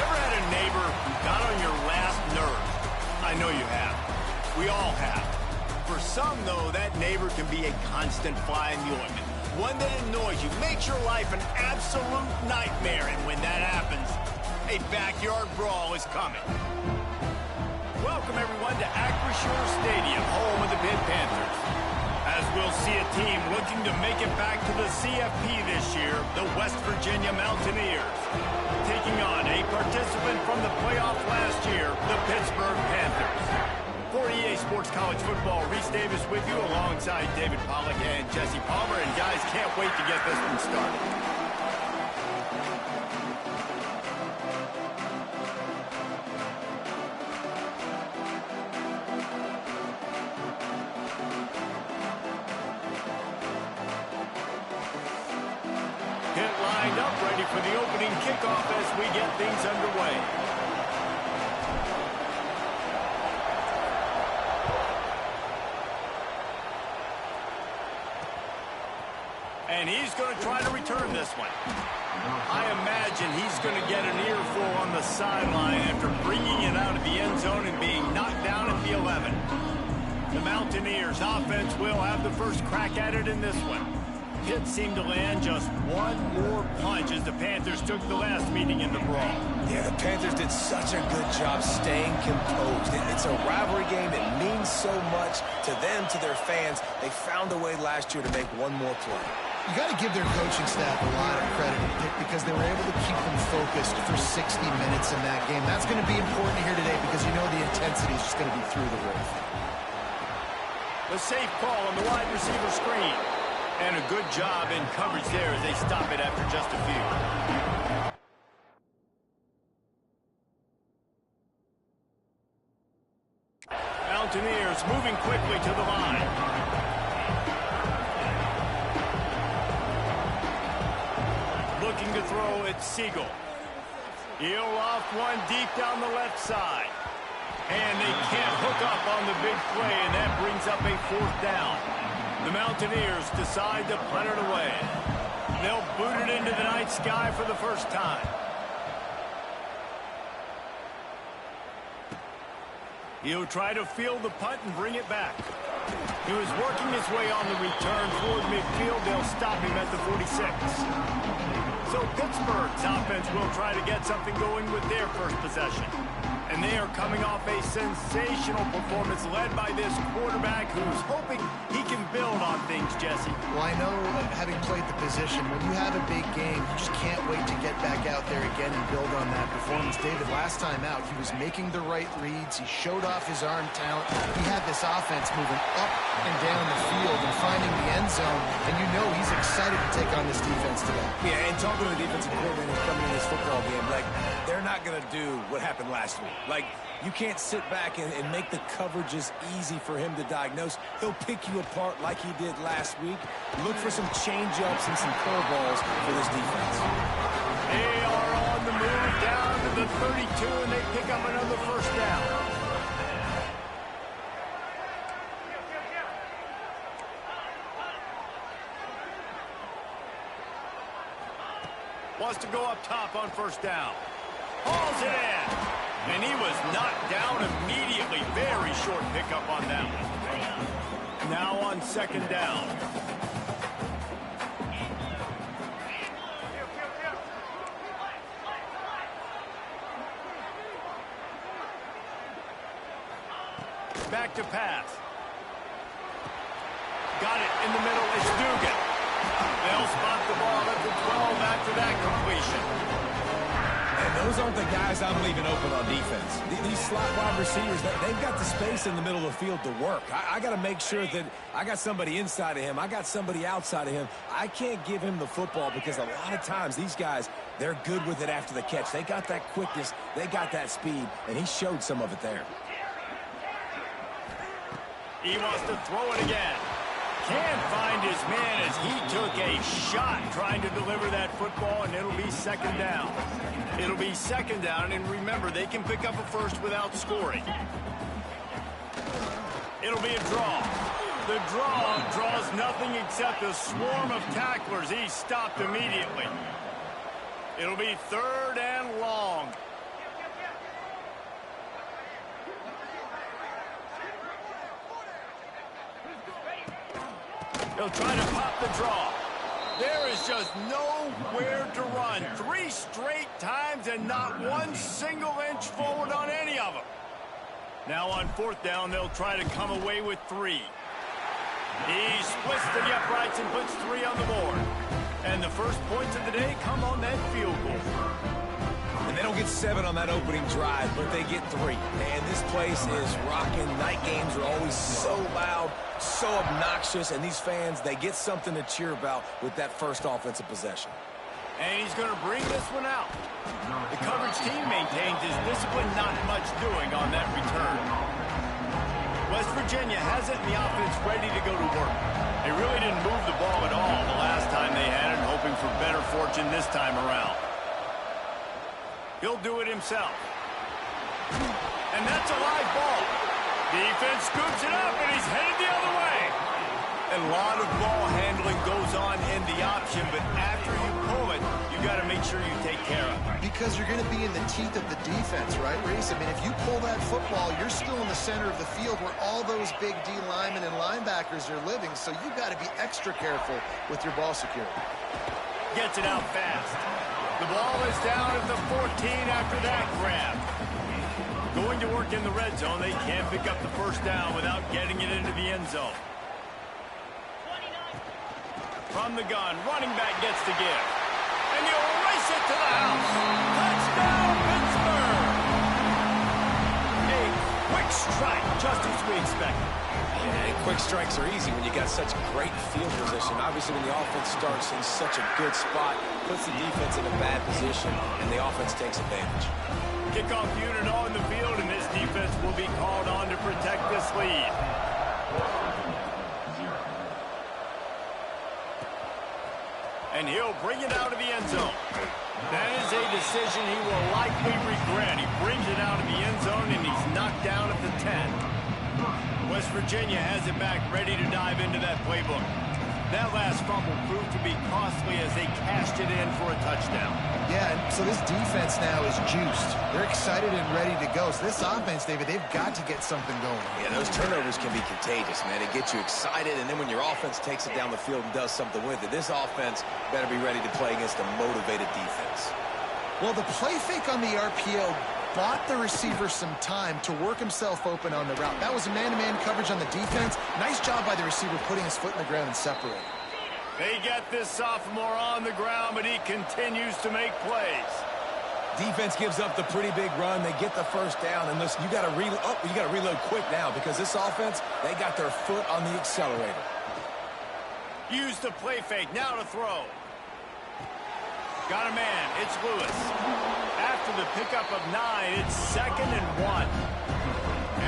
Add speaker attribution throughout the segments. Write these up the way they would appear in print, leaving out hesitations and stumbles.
Speaker 1: ever had a neighbor who got on your last nerve? I know you have. We all have. For some, though, that neighbor can be a constant fly in the ointment. One that annoys you, makes your life an absolute nightmare, and when that happens, a backyard brawl is coming. Welcome, everyone, to Acrisure Stadium, home of the Pitt Panthers. As we'll see a team looking to make it back to the CFP this year, the West Virginia Mountaineers. Taking on a participant from the playoff last year, the Pittsburgh Panthers. For EA Sports College Football, Reese Davis with you alongside David Pollack and Jesse Palmer. And guys, can't wait to get this one started. Pitt lined up, ready for the opening kickoff as we get things underway. And he's going to try to return this one. I imagine he's going to get an earful on the sideline after bringing it out of the end zone and being knocked down at the 11. The Mountaineers offense will have the first crack at it in this one. Pitt seemed to land just one more punch as the Panthers took the last meeting in the brawl.
Speaker 2: Yeah, the Panthers did such a good job staying composed. It's a rivalry game. It means so much to them, to their fans. They found a way last year to make one more play.
Speaker 3: You got to give their coaching staff a lot of credit, Pitt, because they were able to keep them focused for 60 minutes in that game. That's going to be important here today because you know the intensity is just going to be through the roof.
Speaker 1: The safe call on the wide receiver screen. And a good job in coverage there as they stop it after just a few. Mountaineers moving quickly to the line. Looking to throw at Siegel. He'll off one deep down the left side. And they can't hook up on the big play, and that brings up a 4th down. The Mountaineers decide to punt it away. They'll boot it into the night sky for the first time. He'll try to field the punt and bring it back. He was working his way on the return toward midfield. They'll stop him at the 46. So Pittsburgh's offense will try to get something going with their first possession. And they are coming off a sensational performance led by this quarterback who's hoping he can build on things, Jesse.
Speaker 3: Well, I know, having played the position, when you have a big game, you just can't wait to get back out there again and build on that performance. David, last time out, he was making the right reads. He showed off his arm talent. He had this offense moving up and down the field and finding the end zone. And you know he's excited to take on this defense today.
Speaker 2: Yeah, and talking to the defensive coordinator coming in this football game, like, they're not going to do what happened last week. Like, you can't sit back and make the coverages easy for him to diagnose. He'll pick you apart like he did last week. Look for some change-ups and some curveballs for this defense.
Speaker 1: They are on the move down to the 32, and they pick up another first down. Wants to go up top on first down. Hauls it in. And he was knocked down immediately. Very short pickup on that one. Now on second down. Back to pass. Got it in the middle. It's Dugan. They'll spot the ball at the 12 after that completion.
Speaker 2: And those aren't the guys I'm leaving open on defense. These slot wide receivers, they've got the space in the middle of the field to work. I got to make sure that I got somebody inside of him. I got somebody outside of him. I can't give him the football because a lot of times these guys, they're good with it after the catch. They got that quickness. They got that speed, and he showed some of it there.
Speaker 1: He wants to throw it again. Can't find his man as he took a shot trying to deliver that football, and it'll be second down. It'll be second down, and remember, they can pick up a first without scoring. It'll be a draw. The draw draws nothing except a swarm of tacklers. He's stopped immediately. It'll be third and long. He'll try to pop the draw. There is just nowhere to run. 3 straight times and not one single inch forward on any of them. Now on 4th down, they'll try to come away with 3. He splits to the uprights and puts 3 on the board. And the first points of the day come on that field goal.
Speaker 2: And they don't get 7 on that opening drive, but they get 3. And this place is rocking. Night games are always so loud, so obnoxious, and these fans, they get something to cheer about with that first offensive possession.
Speaker 1: And he's going to bring this one out. The coverage team maintains his discipline, not much doing on that return. West Virginia has it, and the offense ready to go to work. They really didn't move the ball at all the last time they had it, hoping for better fortune this time around. He'll do it himself. And that's a live ball. Defense scoops it up, and he's headed the other way. A lot of ball handling goes on in the option, but after you pull it, you got to make sure you take care of it.
Speaker 3: Because you're going to be in the teeth of the defense, right, Reese? I mean, if you pull that football, you're still in the center of the field where all those big D linemen and linebackers are living, so you've got to be extra careful with your ball security.
Speaker 1: Gets it out fast. The ball is down at the 14 after that grab. Going to work in the red zone, they can't pick up the first down without getting it into the end zone. From the gun, running back gets the give. And he'll race it to the house. Touchdown, Pittsburgh! A quick strike, just as we expected.
Speaker 2: Yeah, and quick strikes are easy when you got such great field position. Obviously, when the offense starts in such a good spot, puts the defense in a bad position, and the offense takes advantage.
Speaker 1: Kickoff unit on the field, and this defense will be called on to protect this lead. And he'll bring it out of the end zone. That is a decision he will likely regret. He brings it out of the end zone, and he's knocked down at the 10. West Virginia has it back, ready to dive into that playbook. That last fumble proved to be costly as they cashed it in for a touchdown.
Speaker 3: Yeah, and so this defense now is juiced. They're excited and ready to go. So this offense, David, they've got to get something going.
Speaker 2: Yeah, those turnovers can be contagious, man. It gets you excited, and then when your offense takes it down the field and does something with it, this offense better be ready to play against a motivated defense.
Speaker 3: Well, the play fake on the RPO bought the receiver some time to work himself open on the route. That was a man-to-man coverage on the defense. Nice job by the receiver putting his foot in the ground and separating.
Speaker 1: They get this sophomore on the ground, but he continues to make plays.
Speaker 2: Defense gives up the pretty big run. They get the first down, and listen, you got to reload quick now because this offense, they got their foot on the accelerator.
Speaker 1: Use the play fake. Now to throw. Got a man. It's Lewis. After the pickup of 9, it's 2nd and 1.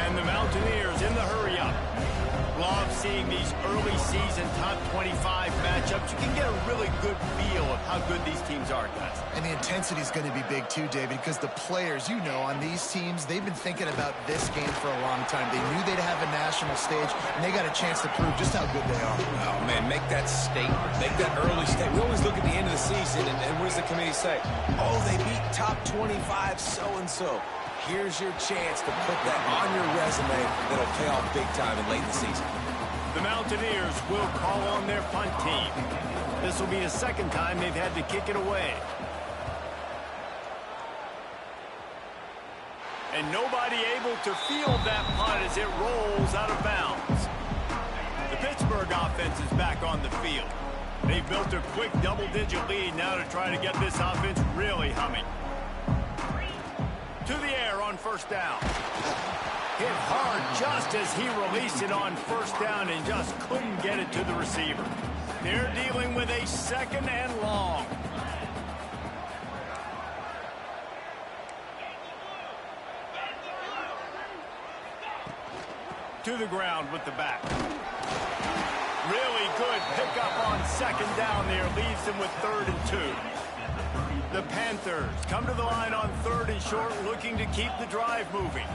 Speaker 1: And the Mountaineers in the hurry-up. Love seeing these early season top 25 matchups. You can get a really good feel of how good these teams are, guys.
Speaker 3: And the intensity is going to be big too, David, because the players, you know, on these teams, they've been thinking about this game for a long time. They knew they'd have a national stage, and they got a chance to prove just how good they are.
Speaker 2: Oh, man, make that statement. Make that early statement. We always look at the end of the season, and what does the committee say? Oh, they beat top 25 so-and-so. Here's your chance to put that on your resume that'll pay off big time and late in the season.
Speaker 1: The Mountaineers will call on their punt team. This will be the second time they've had to kick it away. And nobody able to field that punt as it rolls out of bounds. The Pittsburgh offense is back on the field. They've built a quick double-digit lead now to try to get this offense really humming. To the air on first down. Hit hard just as he released it on first down and just couldn't get it to the receiver. They're dealing with a 2nd and long. To the ground with the back. Really good pickup on 2nd down there. Leaves them with 3rd and 2. The Panthers come to the line on 3rd and short, looking to keep the drive moving.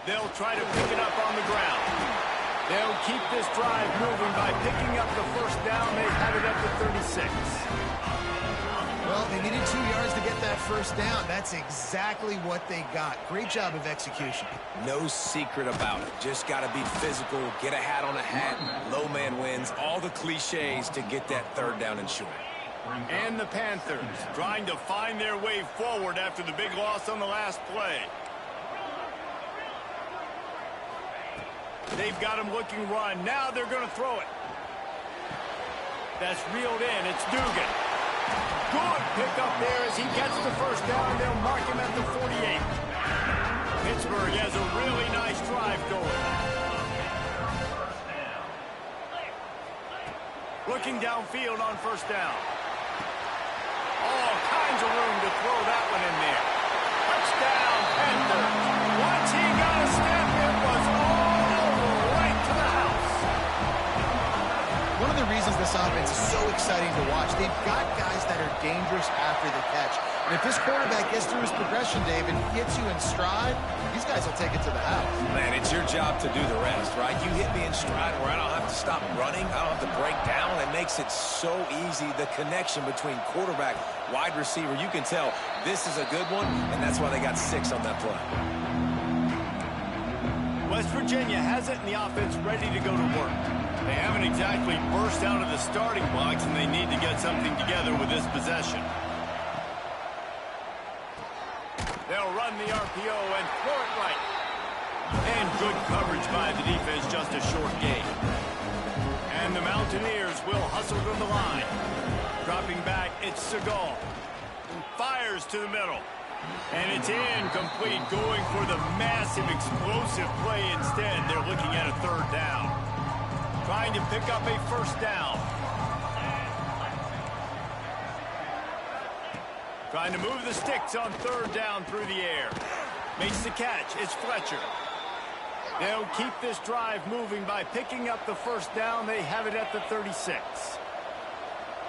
Speaker 1: They'll try to pick it up on the ground. They'll keep this drive moving by picking up the first down. They have it at the 36.
Speaker 3: Well, they needed 2 yards to get that that first down. That's exactly what they got. Great job of execution.
Speaker 2: No secret about it. Just got to be physical, get a hat on a hat, low man wins, all the cliches to get that third down and short.
Speaker 1: And the Panthers trying to find their way forward after the big loss on the last play. They've got him looking run. Now they're going to throw it. That's reeled in. It's Dugan. Good pickup there as he gets the first down. They'll mark him at the 48. Pittsburgh has a really nice drive going. Looking downfield on first down. All kinds of room to throw that one in there. Touchdown, Panthers. Once he got a step, it was all over right to the house.
Speaker 3: One of the reasons this offense is so exciting to watch, they've got guys that are dangerous after the catch. And if this quarterback gets through his progression, Dave, and gets you in stride, these guys will take it to the house.
Speaker 2: Man, it's your job to do the rest, right? You hit me in stride where I don't have to stop running. I don't have to break down. It makes it so easy. The connection between quarterback, wide receiver, you can tell this is a good one, and that's why they got 6 on that play.
Speaker 1: West Virginia has it, and the offense ready to go to work. They haven't exactly burst out of the starting blocks, and they need to get something together with this possession. They'll run the RPO and throw it right. And good coverage by the defense, just a short gain. And the Mountaineers will hustle to the line. Dropping back, it's Seagal. Fires to the middle. And it's incomplete, going for the massive explosive play instead. They're looking at a third down. Trying to pick up a first down. Trying to move the sticks on third down through the air. Makes the catch. It's Fletcher. They'll keep this drive moving by picking up the first down. They have it at the 36.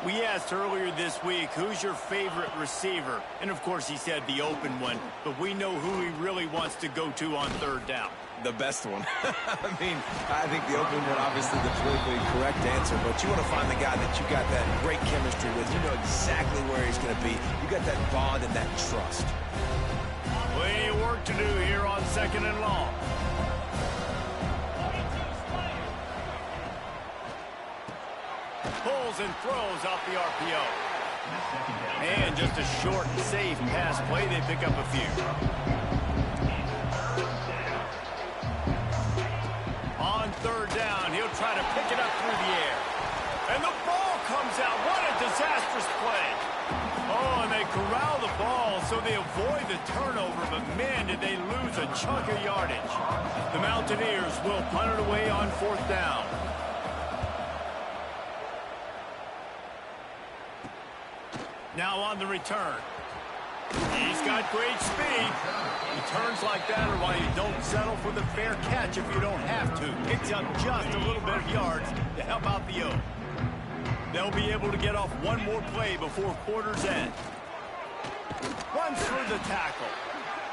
Speaker 1: We asked earlier this week, who's your favorite receiver? And, of course, he said the open one. But we know who he really wants to go to on third down.
Speaker 2: The best one. I mean, I think the open one, obviously the politically correct answer, but you want to find the guy that you got that great chemistry with. You know exactly where he's going to be. You got that bond and that trust.
Speaker 1: Plenty of work to do here on second and long. Pulls and throws off the RPO. And just a short, safe pass play. They pick up a few. On third down, he'll try to pick it up through the air. And the ball comes out. What a disastrous play. Oh, and they corral the ball so they avoid the turnover. But, man, did they lose a chunk of yardage. The Mountaineers will punt it away on fourth down. Now on the return. He's got great speed. Returns like that are why you don't settle for the fair catch if you don't have to. Picks up just a little bit of yards to help out the O. They'll be able to get off one more play before quarter's end. Runs through the tackle.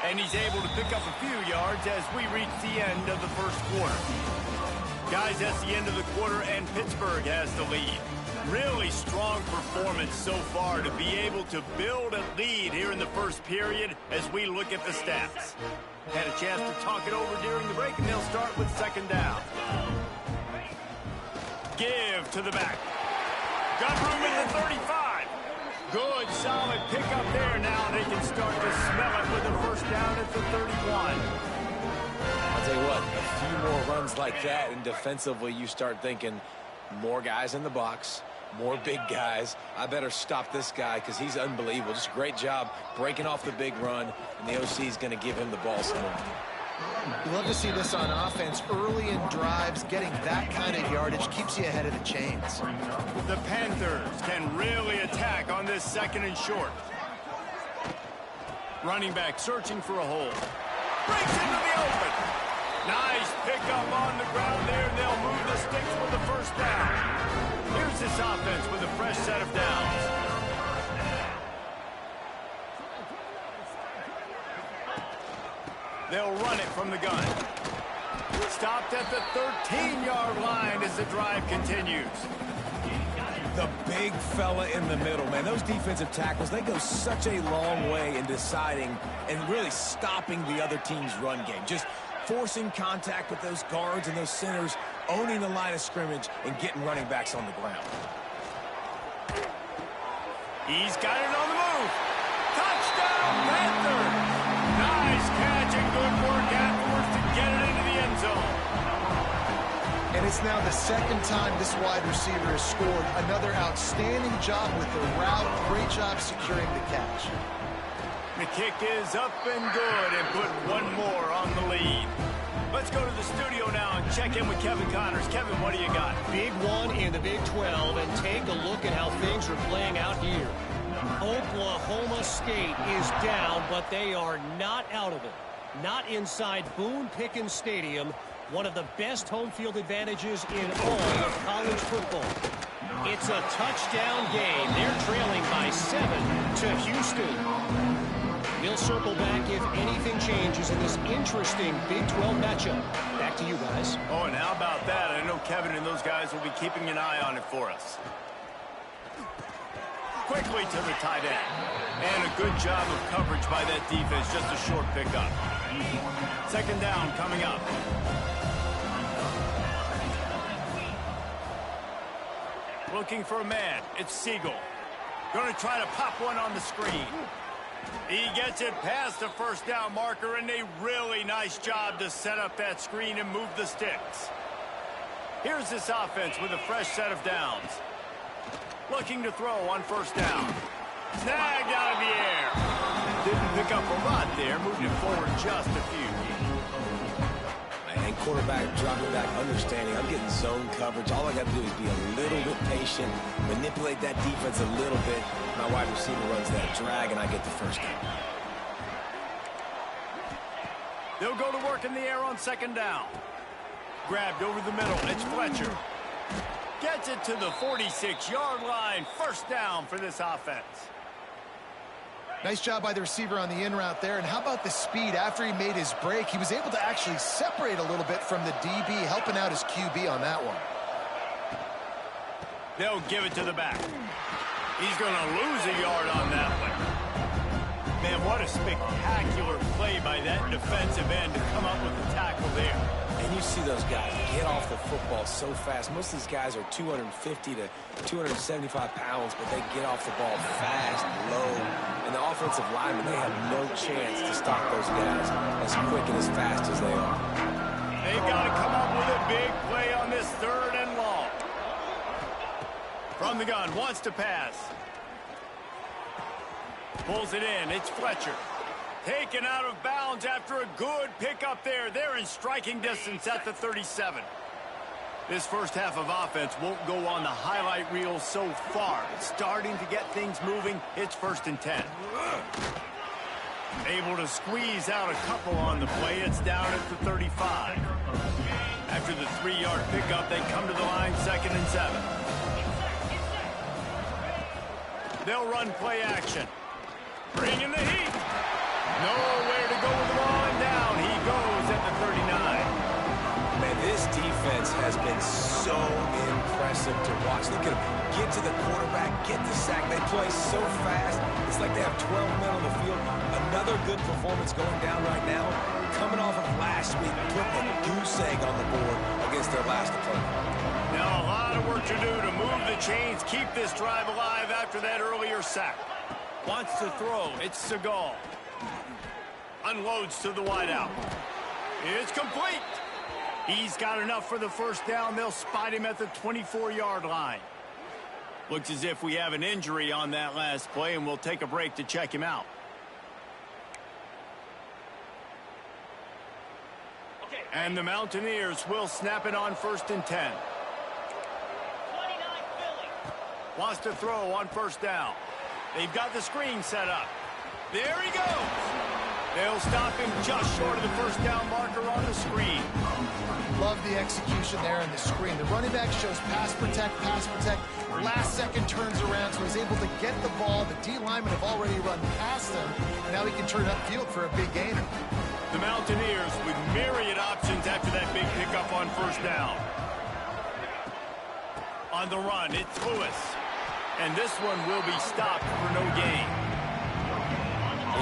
Speaker 1: And he's able to pick up a few yards as we reach the end of the first quarter. Guys, that's the end of the quarter, and Pittsburgh has the lead. Really strong performance so far to be able to build a lead here in the first period as we look at the stats. Had a chance to talk it over during the break, and they'll start with second down. Give to the back. Got room in the 35. Good, solid pickup there. Now they can start to smell it with the first down at the 31.
Speaker 2: I'll tell you what, a few more runs like that, and defensively you start thinking more guys in the box, more big guys. I better stop this guy because he's unbelievable. Just a great job breaking off the big run, and the OC is going to give him the ball some more.
Speaker 3: You love to see this on offense. Early in drives, getting that kind of yardage keeps you ahead of the chains.
Speaker 1: The Panthers can really attack on this second and short. Running back searching for a hole. Breaks into the open. Nice pickup on the ground there, and they'll move the sticks with the first down. Here's this offense with a fresh set of downs. They'll run it from the gun. Stopped at the 13-yard line as the drive continues.
Speaker 2: The big fella in the middle, man. Those defensive tackles, they go such a long way in deciding and really stopping the other team's run game. Just forcing contact with those guards and those centers, owning the line of scrimmage, and getting running backs on the ground.
Speaker 1: He's got it on the move. Touchdown, Panther! Nice catch and good work afterwards to get it into the end zone.
Speaker 3: And it's now the second time this wide receiver has scored. Another outstanding job with the route. Great job securing the catch.
Speaker 1: The kick is up and good and put one more on the lead. Let's go to the studio now and check in with Kevin Connors. Kevin, what do you got?
Speaker 4: Big one in the Big 12, and take a look at how things are playing out here. Oklahoma State is down, but they are not out of it. Not inside Boone Pickens Stadium, one of the best home field advantages in all of college football. It's a touchdown game. They're trailing by 7 to Houston. We'll circle back if anything changes in this interesting Big 12 matchup. Back to you guys.
Speaker 1: Oh, and how about that? I know Kevin and those guys will be keeping an eye on it for us. Quickly to the tight end. And a good job of coverage by that defense. Just a short pickup. Second down coming up. Looking for a man. It's Siegel. Going to try to pop one on the screen. He gets it past the first down marker, and a really nice job to set up that screen and move the sticks. Here's this offense with a fresh set of downs. Looking to throw on first down. Snagged out of the air. Didn't pick up a lot there, moving it forward just a few.
Speaker 2: And quarterback dropping back, understanding I'm getting zone coverage. All I got to do is be a little bit patient, manipulate that defense a little bit. My wide receiver runs that drag, and I get the first down.
Speaker 1: They'll go to work in the air on second down. Grabbed over the middle. It's Fletcher. Gets it to the 46-yard line. First down for this offense.
Speaker 3: Nice job by the receiver on the in route there. And how about the speed after he made his break? He was able to actually separate a little bit from the DB, helping out his QB on that one.
Speaker 1: They'll give it to the back. He's going to lose a yard on that one. Man, what a spectacular play by that defensive end to come up with the tackle there.
Speaker 2: And you see those guys get off the football so fast. Most of these guys are 250 to 275 pounds, but they get off the ball fast, low. And the offensive linemen, they have no chance to stop those guys as quick and as fast as they are.
Speaker 1: They've got to come up with a big play on this third and long. From the gun, wants to pass. Pulls it in. It's Fletcher. Taken out of bounds after a good pickup there. They're in striking distance at the 37. This first half of offense won't go on the highlight reel so far. It's starting to get things moving. It's 1st and 10. Able to squeeze out a couple on the play. It's down at the 35. After the 3-yard pickup, they come to the line 2nd and 7. They'll run play action. Bring in the heat. Nowhere to go with the ball, and down he goes at the 39.
Speaker 2: Man, this defense has been so impressive to watch. Look at them get to the quarterback, get the sack. They play so fast. It's like they have 12 men on the field. Another good performance going down right now. Coming off of last week, putting a goose egg on the board against their last opponent.
Speaker 1: Now a lot of work to do to move the chains, keep this drive alive after that earlier sack. Wants to throw. It's Seagal. Unloads to the wideout. It's complete. He's got enough for the first down. They'll spot him at the 24-yard line. Looks as if we have an injury on that last play, and we'll take a break to check him out. And the Mountaineers will snap it on 1st and 10. Wants to throw on first down. They've got the screen set up. There he goes. They'll stop him just short of the first down marker on the screen.
Speaker 3: Love the execution there on the screen. The running back shows pass protect, pass protect. Last second turns around, so he's able to get the ball. The D linemen have already run past him. Now he can turn upfield for a big gainer.
Speaker 1: The Mountaineers with myriad options after that big pickup on first down. On the run, it's Lewis. And this one will be stopped for no gain.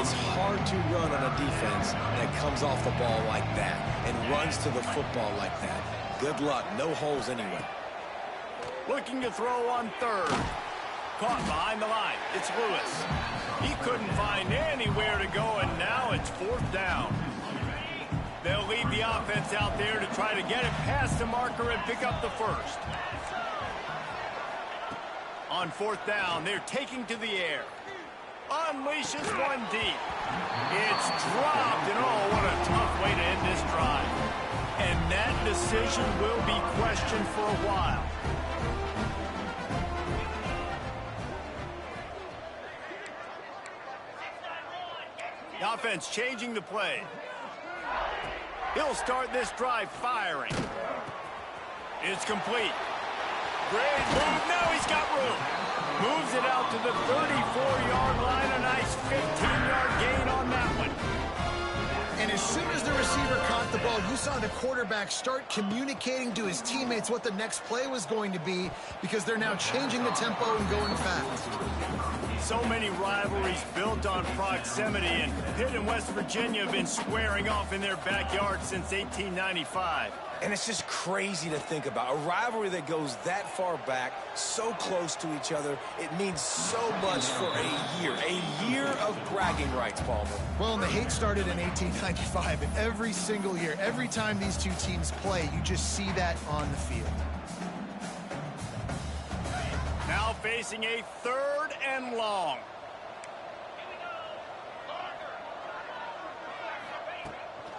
Speaker 2: It's hard to run on a defense that comes off the ball like that and runs to the football like that. Good luck. No holes anyway.
Speaker 1: Looking to throw on third. Caught behind the line. It's Lewis. He couldn't find anywhere to go, and now it's fourth down. They'll leave the offense out there to try to get it past the marker and pick up the first. On fourth down, they're taking to the air. Unleashes one deep. It's dropped, and oh, what a tough way to end this drive. And that decision will be questioned for a while. The offense changing the play. He'll start this drive firing. It's complete. Great move. Now he's got room. Moves it out to the 34-yard line. A nice 15-yard gain on that one.
Speaker 3: And as soon as the receiver caught the ball, you saw the quarterback start communicating to his teammates what the next play was going to be, because they're now changing the tempo and going fast.
Speaker 1: So many rivalries built on proximity, and Pitt and West Virginia have been squaring off in their backyard since 1895.
Speaker 2: And it's just crazy to think about. A rivalry that goes that far back, so close to each other. It means so much for a year of bragging rights, Palmer.
Speaker 3: Well, and the hate started in 1895, and every single year, every time these two teams play, you just see that on the field.
Speaker 1: Now facing a third and long.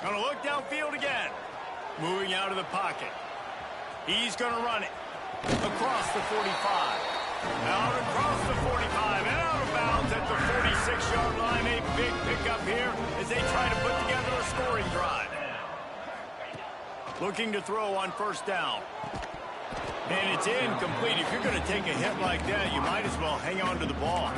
Speaker 1: Gonna look downfield again. Moving out of the pocket. He's going to run it. Across the 45. Out across the 45 and out of bounds at the 46-yard line. A big pickup here as they try to put together a scoring drive. Looking to throw on first down. And it's incomplete. If you're going to take a hit like that, you might as well hang on to the ball.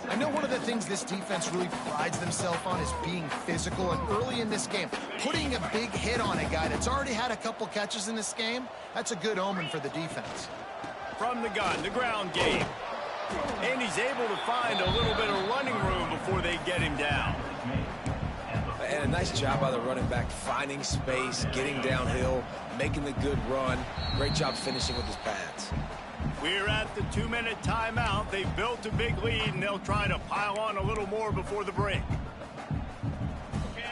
Speaker 3: I know one of the things this defense really prides themselves on is being physical, and early in this game, putting a big hit on a guy that's already had a couple catches in this game, that's a good omen for the defense.
Speaker 1: From the gun, the ground game. And he's able to find a little bit of running room before they get him down.
Speaker 2: And a nice job by the running back, finding space, getting downhill, making the good run. Great job finishing with his pads.
Speaker 1: We're at the 2-minute timeout. They've built a big lead, and they'll try to pile on a little more before the break.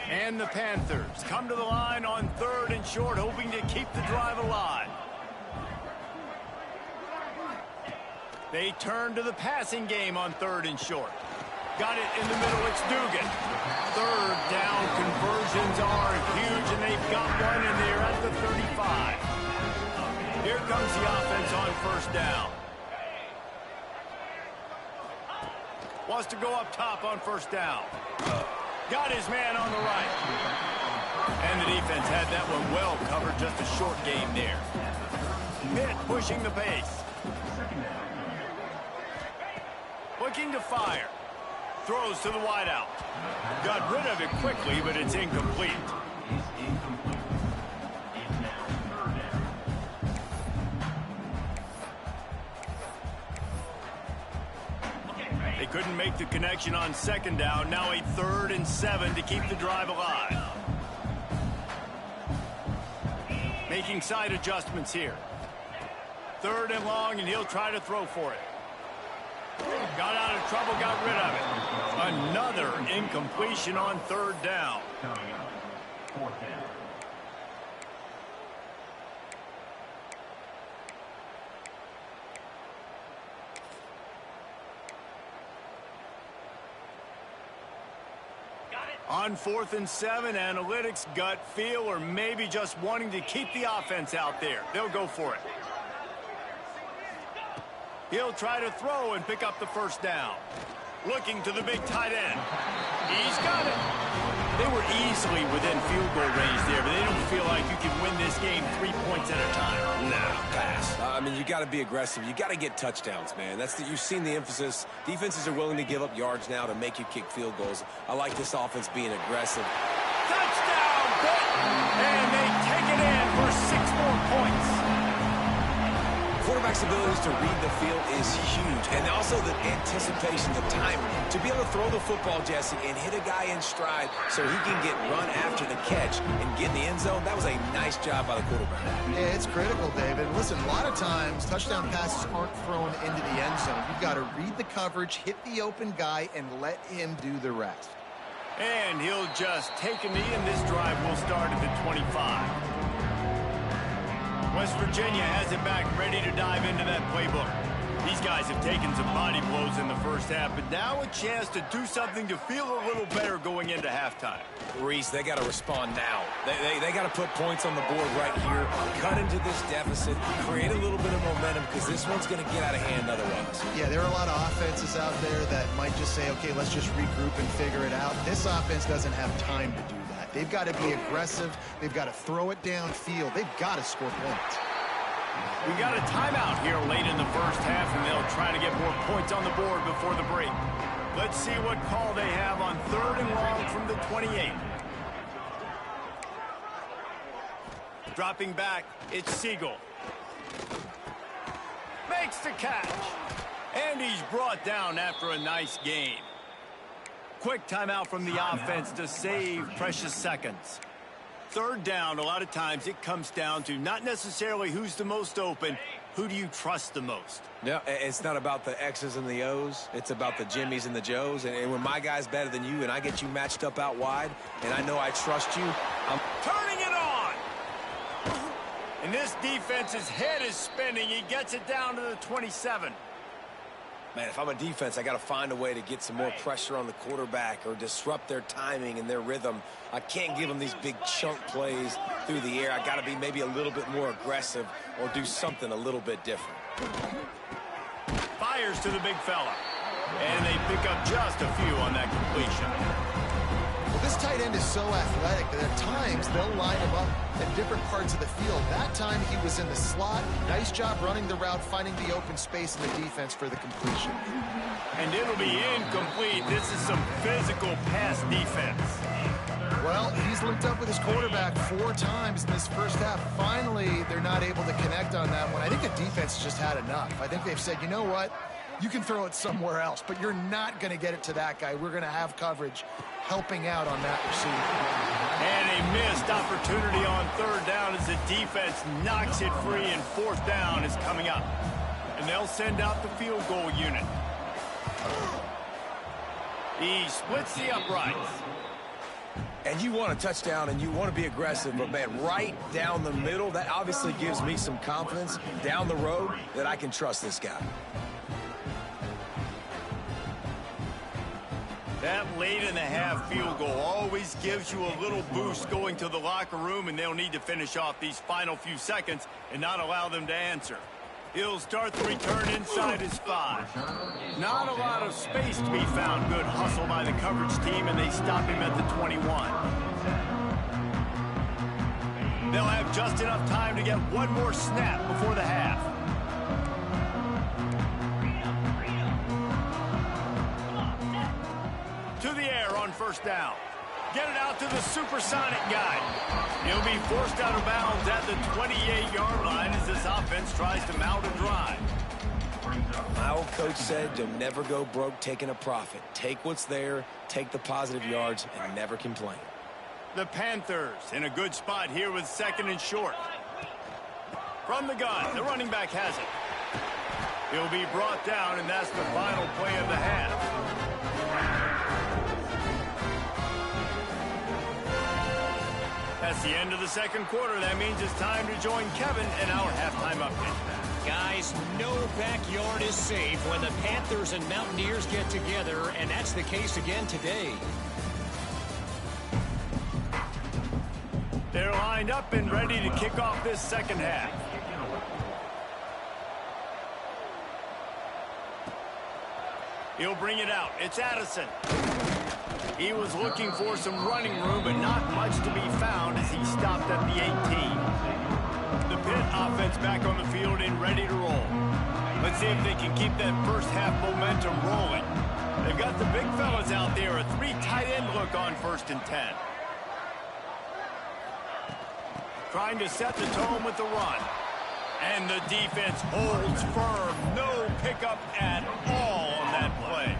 Speaker 1: And the Panthers come to the line on third and short, hoping to keep the drive alive. They turn to the passing game on third and short. Got it in the middle. It's Dugan. Third down conversions are huge, and they've got one in there at the 35. Here comes the offense on first down. Wants to go up top on first down. Got his man on the right. And the defense had that one well covered. Just a short game there. Pitt pushing the pace. Looking to fire. Throws to the wideout. Got rid of it quickly, but it's incomplete. They couldn't make the connection on second down. Now a 3rd and 7 to keep the drive alive. Making side adjustments here. 3rd and long, and he'll try to throw for it. Got out of trouble, got rid of it. Another incompletion on 3rd down. On 4th and 7, analytics, gut feel, or maybe just wanting to keep the offense out there. They'll go for it. He'll try to throw and pick up the first down. Looking to the big tight end. He's got it. They were easily within field goal range there, but they don't feel like you can win this game 3 points at a time.
Speaker 2: Nah, pass. I mean, you got to be aggressive. You got to get touchdowns, man. You've seen the emphasis. Defenses are willing to give up yards now to make you kick field goals. I like this offense being aggressive.
Speaker 1: Touchdown, Pitt! And they take it in for 6 more points.
Speaker 2: Quarterback quarterback's ability to read the field is huge, and also the anticipation, the timing. To be able to throw the football, Jesse, and hit a guy in stride so he can get run after the catch and get in the end zone, that was a nice job by the quarterback.
Speaker 3: Yeah, it's critical, David. Listen, a lot of times, touchdown passes aren't thrown into the end zone. You've got to read the coverage, hit the open guy, and let him do the rest.
Speaker 1: And he'll just take a knee, and this drive will start at the 25. West Virginia has it back, ready to dive into that playbook. These guys have taken some body blows in the first half, but now a chance to do something to feel a little better going into halftime.
Speaker 2: Reese, they got to respond now. They got to put points on the board right here, cut into this deficit, create a little bit of momentum, because this one's going to get out of hand otherwise.
Speaker 3: Yeah, there are a lot of offenses out there that might just say, okay, let's just regroup and figure it out. This offense doesn't have time to do that. They've got to be aggressive. They've got to throw it downfield. They've got to score points.
Speaker 1: We got a timeout here late in the first half, and they'll try to get more points on the board before the break. Let's see what call they have on 3rd and long from the 28. Dropping back, it's Siegel. Makes the catch. And he's brought down after a nice gain. Quick timeout from the offense to save precious seconds. 3rd down, a lot of times it comes down to not necessarily who's the most open, who do you trust the most?
Speaker 2: Yeah, it's not about the X's and the O's. It's about the Jimmys and the Joes. And when my guy's better than you and I get you matched up out wide and I know I trust you, I'm
Speaker 1: turning it on. And this defense's head is spinning. He gets it down to the 27.
Speaker 2: Man, if I'm a defense, I got to find a way to get some more pressure on the quarterback or disrupt their timing and their rhythm. I can't give them these big chunk plays through the air. I got to be maybe a little bit more aggressive or do something a little bit different.
Speaker 1: Fires to the big fella. And they pick up just a few on that completion.
Speaker 3: Well, this tight end is so athletic that at times they'll line him up at different parts of the field. That time he was in the slot. Nice job running the route, finding the open space in the defense for the completion.
Speaker 1: And it'll be incomplete. This is some physical pass defense.
Speaker 3: Well, he's linked up with his quarterback 4 times in this first half. Finally, they're not able to connect on that one. I think the defense just had enough. I think they've said, you know what? You can throw it somewhere else, but you're not going to get it to that guy. We're going to have coverage helping out on that receiver.
Speaker 1: And a missed opportunity on 3rd down as the defense knocks it free, and 4th down is coming up. And they'll send out the field goal unit. He splits the uprights.
Speaker 2: And you want a touchdown and you want to be aggressive, but man, right down the middle, that obviously gives me some confidence down the road that I can trust this guy.
Speaker 1: That late in the half field goal always gives you a little boost going to the locker room, and they'll need to finish off these final few seconds and not allow them to answer. He'll start the return inside his 5. Not a lot of space to be found. Good hustle by the coverage team, and they stop him at the 21. They'll have just enough time to get one more snap before the half. To the air on 1st down. Get it out to the supersonic guy. He'll be forced out of bounds at the 28-yard line as this offense tries to mount a drive.
Speaker 2: My old coach said you'll never go broke taking a profit. Take what's there, take the positive yards, and never complain.
Speaker 1: The Panthers in a good spot here with 2nd and short. From the gun, the running back has it. He'll be brought down, and that's the final play of the half. That's the end of the 2nd quarter. That means it's time to join Kevin in our halftime update.
Speaker 4: Guys, no backyard is safe when the Panthers and Mountaineers get together, and that's the case again today.
Speaker 1: They're lined up and ready to kick off this 2nd half. He'll bring it out. It's Addison. He was looking for some running room, but not much to be found as he stopped at the 18. The Pitt offense back on the field and ready to roll. Let's see if they can keep that first half momentum rolling. They've got the big fellas out there, a 3 tight end look on 1st and 10. Trying to set the tone with the run. And the defense holds firm. No pickup at all on that play.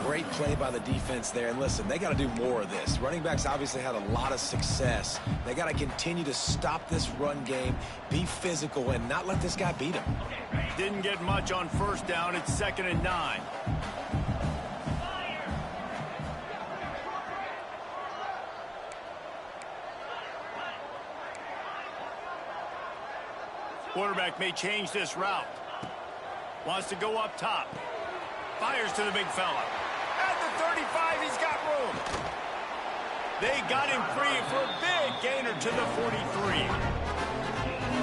Speaker 2: Great play by the defense there. And listen, they got to do more of this. Running backs obviously had a lot of success. They got to continue to stop this run game, be physical, and not let this guy beat them.
Speaker 1: Didn't get much on first down. It's 2nd and 9. Quarterback may change this route. Wants to go up top. Fires to the big fella. At the 35, he's got room. They got him free for a big gainer to the 43.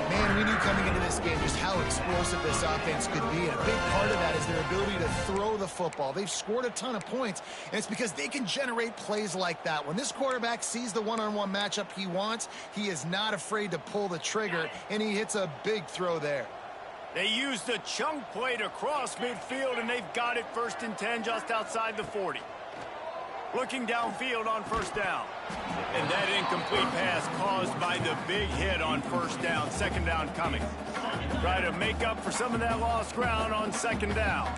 Speaker 3: Man, we knew coming into this game just how explosive this offense could be, and a big part of that is their ability to throw the football. They've scored a ton of points, and it's because they can generate plays like that. When this quarterback sees the one-on-one matchup he wants, he is not afraid to pull the trigger, and he hits a big throw there.
Speaker 1: They used a chunk play to cross midfield, and they've got it 1st and 10 just outside the 40. Looking downfield on first down. And that incomplete pass caused by the big hit on first down. 2nd down coming. Try to make up for some of that lost ground on 2nd down.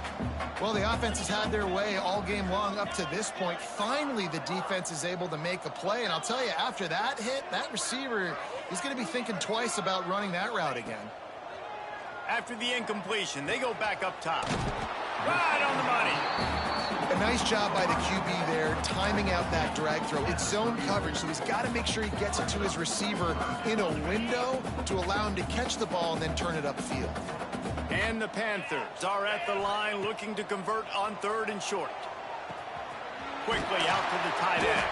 Speaker 3: Well, the offense has had their way all game long up to this point. Finally, the defense is able to make a play. And I'll tell you, after that hit, that receiver is going to be thinking twice about running that route again.
Speaker 1: After the incompletion, they go back up top. Right on the money.
Speaker 3: A nice job by the QB there, timing out that drag throw. It's zone coverage, so he's got to make sure he gets it to his receiver in a window to allow him to catch the ball and then turn it upfield.
Speaker 1: And the Panthers are at the line looking to convert on 3rd and short. Quickly out to the tight end.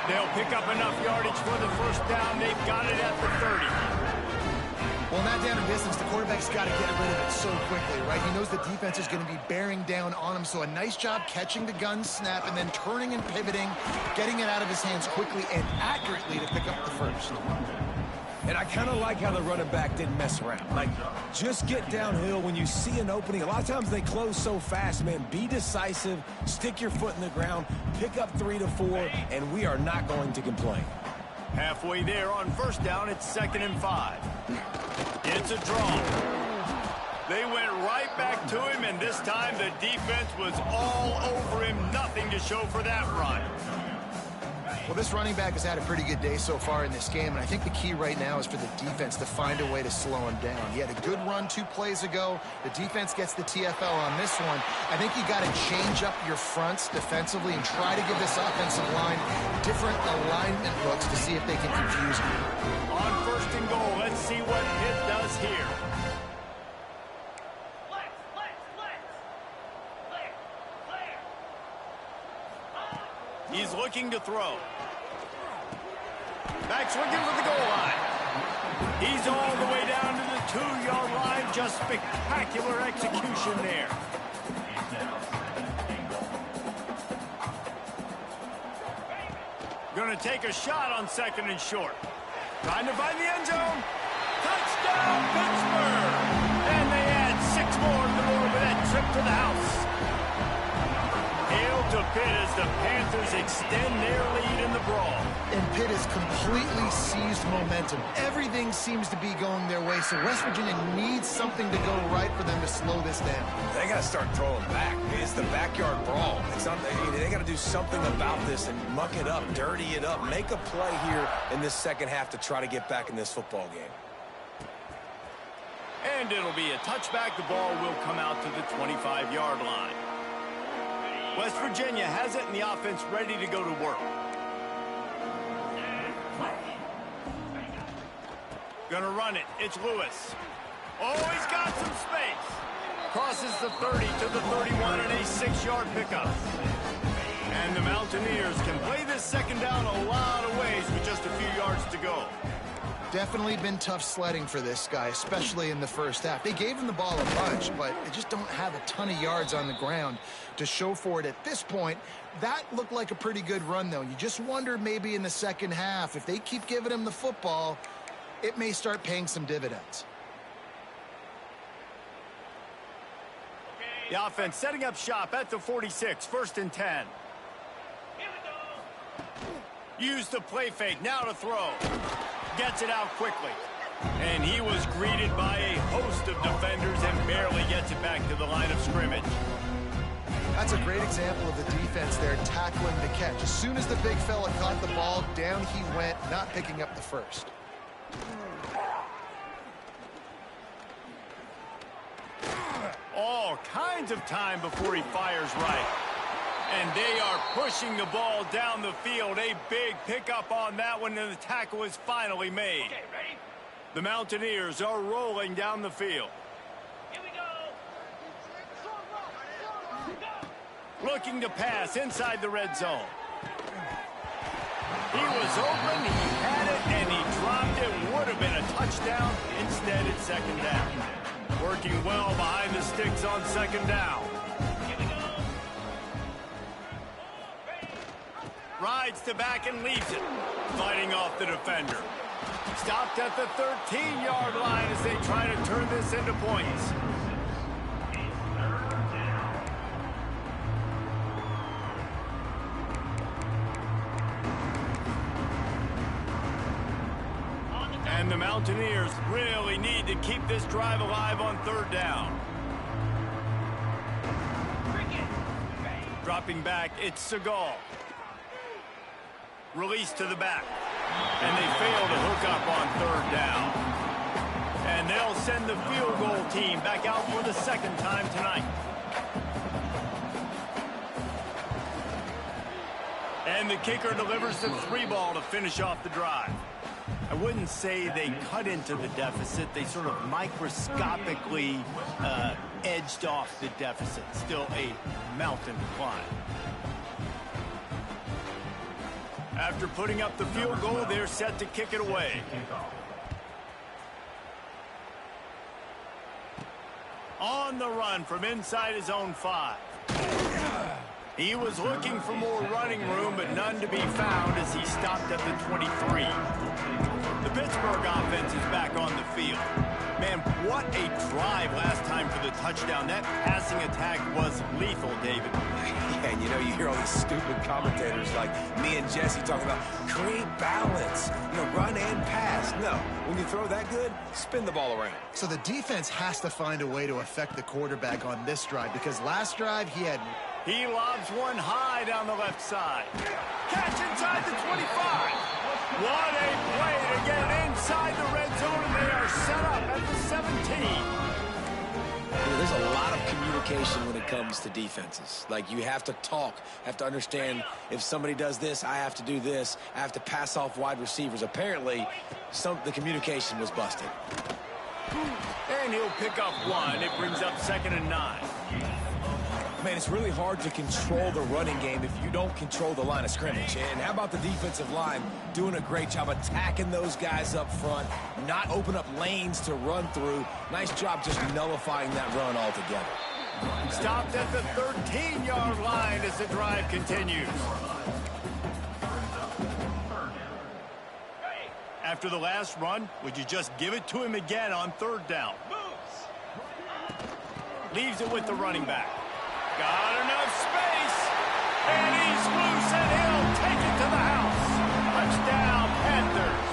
Speaker 1: They'll pick up enough yardage for the first down. They've got it at the 30.
Speaker 3: Well, in that down and distance, the quarterback's got to get rid of it so quickly, right? He knows the defense is going to be bearing down on him, so a nice job catching the gun snap and then turning and pivoting, getting it out of his hands quickly and accurately to pick up the first.
Speaker 2: And I kind of like how the running back didn't mess around. Like, just get downhill when you see an opening. A lot of times they close so fast, man. Be decisive, stick your foot in the ground, pick up 3 to 4, and we are not going to complain.
Speaker 1: Halfway there on first down, it's 2nd and 5. It's a draw. They went right back to him, and this time the defense was all over him. Nothing to show for that run.
Speaker 3: Well, this running back has had a pretty good day so far in this game, and I think the key right now is for the defense to find a way to slow him down. He had a good run 2 plays ago. The defense gets the TFL on this one. I think you got to change up your fronts defensively and try to give this offensive line different alignment looks to see if they can confuse him.
Speaker 1: On 1st and goal, let's see what Pitt does here. He's looking to throw. Back swinging for the goal line. He's all the way down to the 2-yard line. Just spectacular execution there. Going to take a shot on 2nd and short. Trying to find the end zone. Touchdown, Pittsburgh! And they add 6 more to the board with that trip to the house. Hail to Pitt as the Panthers extend their lead in the brawl.
Speaker 3: And Pitt has completely seized momentum. Everything seems to be going their way, so West Virginia needs something to go right for them to slow this down.
Speaker 2: They got to start throwing back. It's the backyard brawl. They got to do something about this and muck it up, dirty it up, make a play here in this second half to try to get back in this football game.
Speaker 1: And it'll be a touchback. The ball will come out to the 25-yard line. West Virginia has it, and the offense ready to go to work. Gonna run it. It's Lewis. Oh, he's got some space. Crosses the 30 to the 31 and a 6-yard pickup. And the Mountaineers can play this 2nd down a lot of ways with just a few yards to go.
Speaker 3: Definitely been tough sledding for this guy, especially in the first half. They gave him the ball a bunch, but they just don't have a ton of yards on the ground to show for it at this point. That looked like a pretty good run, though. You just wonder maybe in the second half, if they keep giving him the football, it may start paying some dividends.
Speaker 1: The offense setting up shop at the 46, 1st and 10. Use the play fake, now to throw. Gets it out quickly. And he was greeted by a host of defenders and barely gets it back to the line of scrimmage.
Speaker 3: That's a great example of the defense there tackling the catch. As soon as the big fella caught the ball, down he went, not picking up the first.
Speaker 1: All kinds of time before he fires right. And they are pushing the ball down the field. A big pickup on that one, and the tackle is finally made.
Speaker 4: Okay, ready?
Speaker 1: The Mountaineers are rolling down the field.
Speaker 4: Here we go.
Speaker 1: Looking to pass inside the red zone. He was open, he had it, and he dropped it. Would have been a touchdown. Instead, it's second down. Working well behind the sticks on second down. Rides to back and leaves it. Fighting off the defender. Stopped at the 13-yard line as they try to turn this into points. And the Mountaineers really need to keep this drive alive on third down. Dropping back, it's Seagal. Release to the back. And they fail to hook up on third down. And they'll send the field goal team back out for the second time tonight. And the kicker delivers the 3-ball to finish off the drive. I wouldn't say they cut into the deficit. They sort of microscopically edged off the deficit. Still a mountain to climb. After putting up the field goal, they're set to kick it away. On the run from inside his own 5. He was looking for more running room, but none to be found as he stopped at the 23. The Pittsburgh offense is back on the field. Man, what a drive last time for the touchdown. That passing attack was lethal, David.
Speaker 2: Yeah, and you hear all these stupid commentators like me and Jesse talking about create balance, run and pass. No, when you throw that good, spin the ball around.
Speaker 3: So the defense has to find a way to affect the quarterback on this drive, because last drive he
Speaker 1: lobs one high down the left side. Catch inside the 25. What a play to get inside the red zone, and they are set up at the 17.
Speaker 2: There's a lot of communication when it comes to defenses. Like, you have to talk, have to understand if somebody does this, I have to do this. I have to pass off wide receivers. Apparently, the communication was busted.
Speaker 1: And he'll pick up 1. It brings up 2nd and 9.
Speaker 2: Man, it's really hard to control the running game if you don't control the line of scrimmage. And how about the defensive line doing a great job attacking those guys up front, not open up lanes to run through. Nice job just nullifying that run altogether.
Speaker 1: Stopped at the 13-yard line as the drive continues. After the last run, would you just give it to him again on third down? Leaves it with the running back. Got enough space, and he's loose, and he'll take it to the house. Touchdown, Panthers.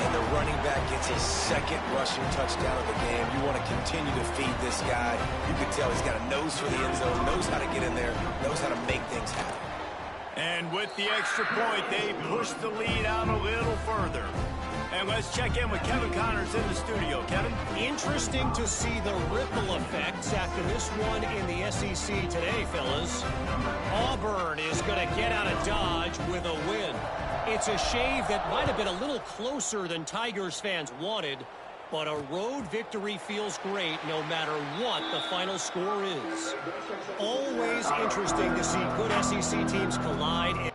Speaker 2: And the running back gets his 2nd rushing touchdown of the game. You want to continue to feed this guy. You can tell he's got a nose for the end zone, knows how to get in there, knows how to make things happen.
Speaker 1: And with the extra point, they push the lead out a little further. And let's check in with Kevin Connors in the studio. Kevin?
Speaker 4: Interesting to see the ripple effects after this one in the SEC today, fellas. Auburn is going to get out of Dodge with a win. It's a shave that might have been a little closer than Tigers fans wanted, but a road victory feels great no matter what the final score is. Always interesting to see good SEC teams collide.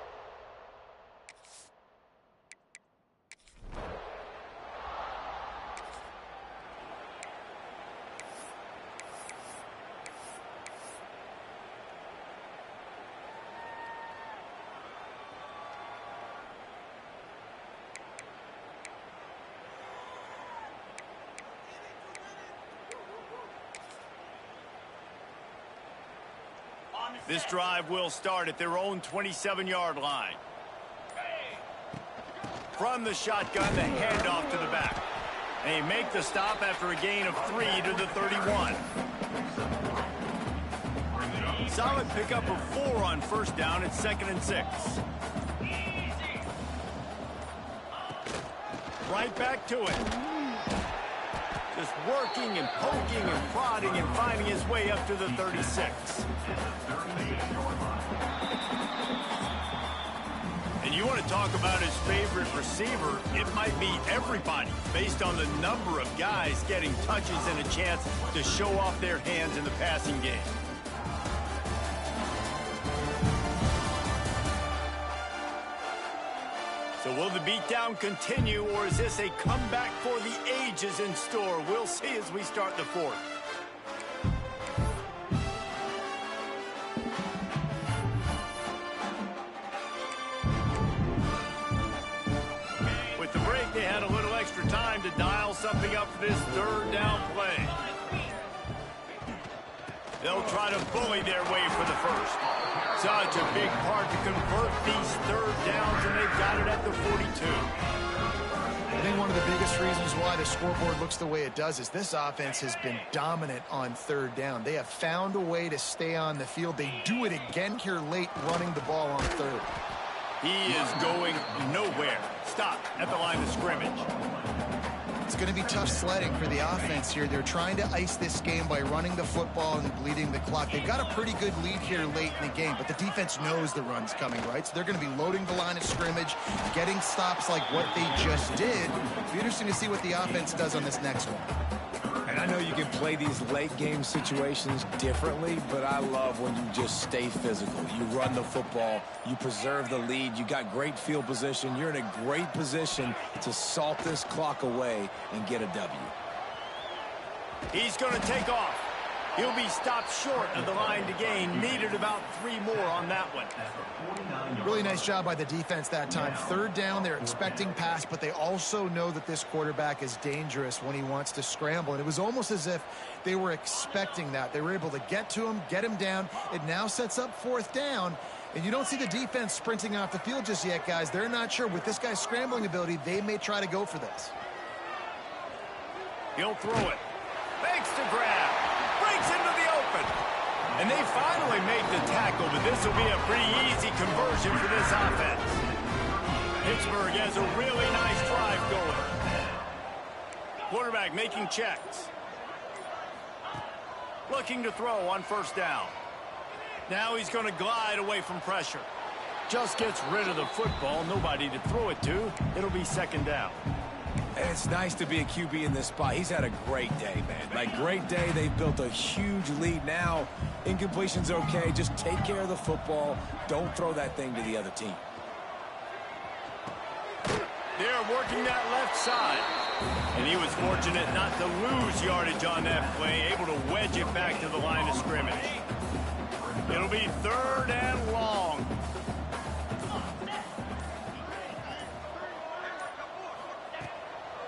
Speaker 1: This drive will start at their own 27-yard line. From the shotgun, the handoff to the back. They make the stop after a gain of 3 to the 31. Solid pickup of 4 on first down. It's 2nd and 6. Right back to it. Just working and poking and prodding and finding his way up to the 36. And you want to talk about his favorite receiver, it might be everybody based on the number of guys getting touches and a chance to show off their hands in the passing game. So will the beatdown continue, or is this a comeback for the ages in store? We'll see as we start the 4th. With the break, they had a little extra time to dial something up for this 3rd down play. They'll try to bully their way for the 1st. Such a big part to convert these 3rd downs, and they've got it at the 42.
Speaker 3: I think one of the biggest reasons why the scoreboard looks the way it does is this offense has been dominant on 3rd down. They have found a way to stay on the field. They do it again here late, running the ball on 3rd.
Speaker 1: He is going nowhere. Stop at the line of scrimmage.
Speaker 3: It's going to be tough sledding for the offense here. They're trying to ice this game by running the football and bleeding the clock. They've got a pretty good lead here late in the game, but the defense knows the run's coming, right? So they're going to be loading the line of scrimmage, getting stops like what they just did. It'll be interesting to see what the offense does on this next one.
Speaker 2: And I know you can play these late game situations differently, but I love when you just stay physical. You run the football, you preserve the lead, you got great field position, you're in a great position to salt this clock away and get a W.
Speaker 1: He's going to take off. He'll be stopped short of the line to gain. Needed about 3 more on that one.
Speaker 3: Really nice job by the defense that time. 3rd down, they're expecting pass, but they also know that this quarterback is dangerous when he wants to scramble. And it was almost as if they were expecting that. They were able to get to him, get him down. It now sets up 4th down. And you don't see the defense sprinting off the field just yet, guys. They're not sure. With this guy's scrambling ability, they may try to go for this.
Speaker 1: He'll throw it. Fakes to grab. Breaks into the open. And they finally make the tackle, but this will be a pretty easy conversion for this offense. Pittsburgh has a really nice drive going. Quarterback making checks. Looking to throw on 1st down. Now he's going to glide away from pressure. Just gets rid of the football. Nobody to throw it to. It'll be 2nd down.
Speaker 2: And it's nice to be a QB in this spot. He's had a great day, man. Like, great day. They've built a huge lead now. Incompletion's okay. Just take care of the football. Don't throw that thing to the other team.
Speaker 1: They're working that left side. And he was fortunate not to lose yardage on that play. Able to wedge it back to the line of scrimmage. It'll be 3rd and long.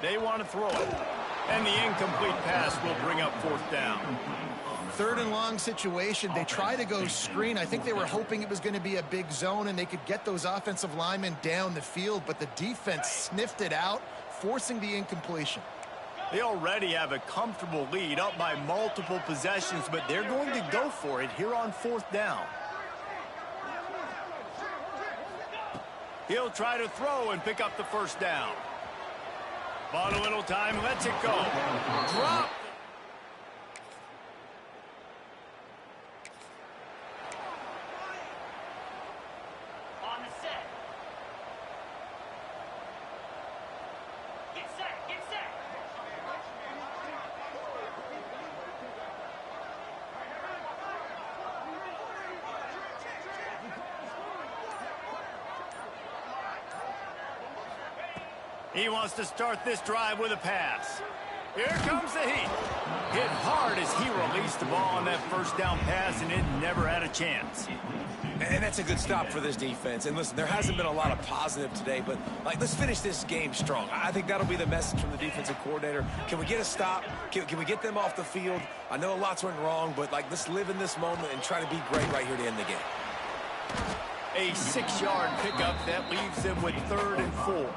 Speaker 1: They want to throw it. And the incomplete pass will bring up 4th down.
Speaker 3: 3rd and long situation. They try to go screen. I think they were hoping it was going to be a big zone and they could get those offensive linemen down the field, but the defense sniffed it out, forcing the incompletion.
Speaker 1: They already have a comfortable lead, up by multiple possessions, but they're going to go for it here on 4th down. He'll try to throw and pick up the 1st down. Bought a little time, lets it go. Drop.
Speaker 5: On the set. Get set, get set.
Speaker 1: He wants to start this drive with a pass. Here comes the heat. Hit hard as he released the ball on that 1st down pass, and it never had a chance.
Speaker 2: And that's a good stop for this defense. And listen, there hasn't been a lot of positive today, but like, let's finish this game strong. I think that'll be the message from the defensive coordinator. Can we get a stop? Can we get them off the field? I know lots went wrong, but like, let's live in this moment and try to be great right here to end the game.
Speaker 1: A 6-yard pickup that leaves them with 3rd and 4.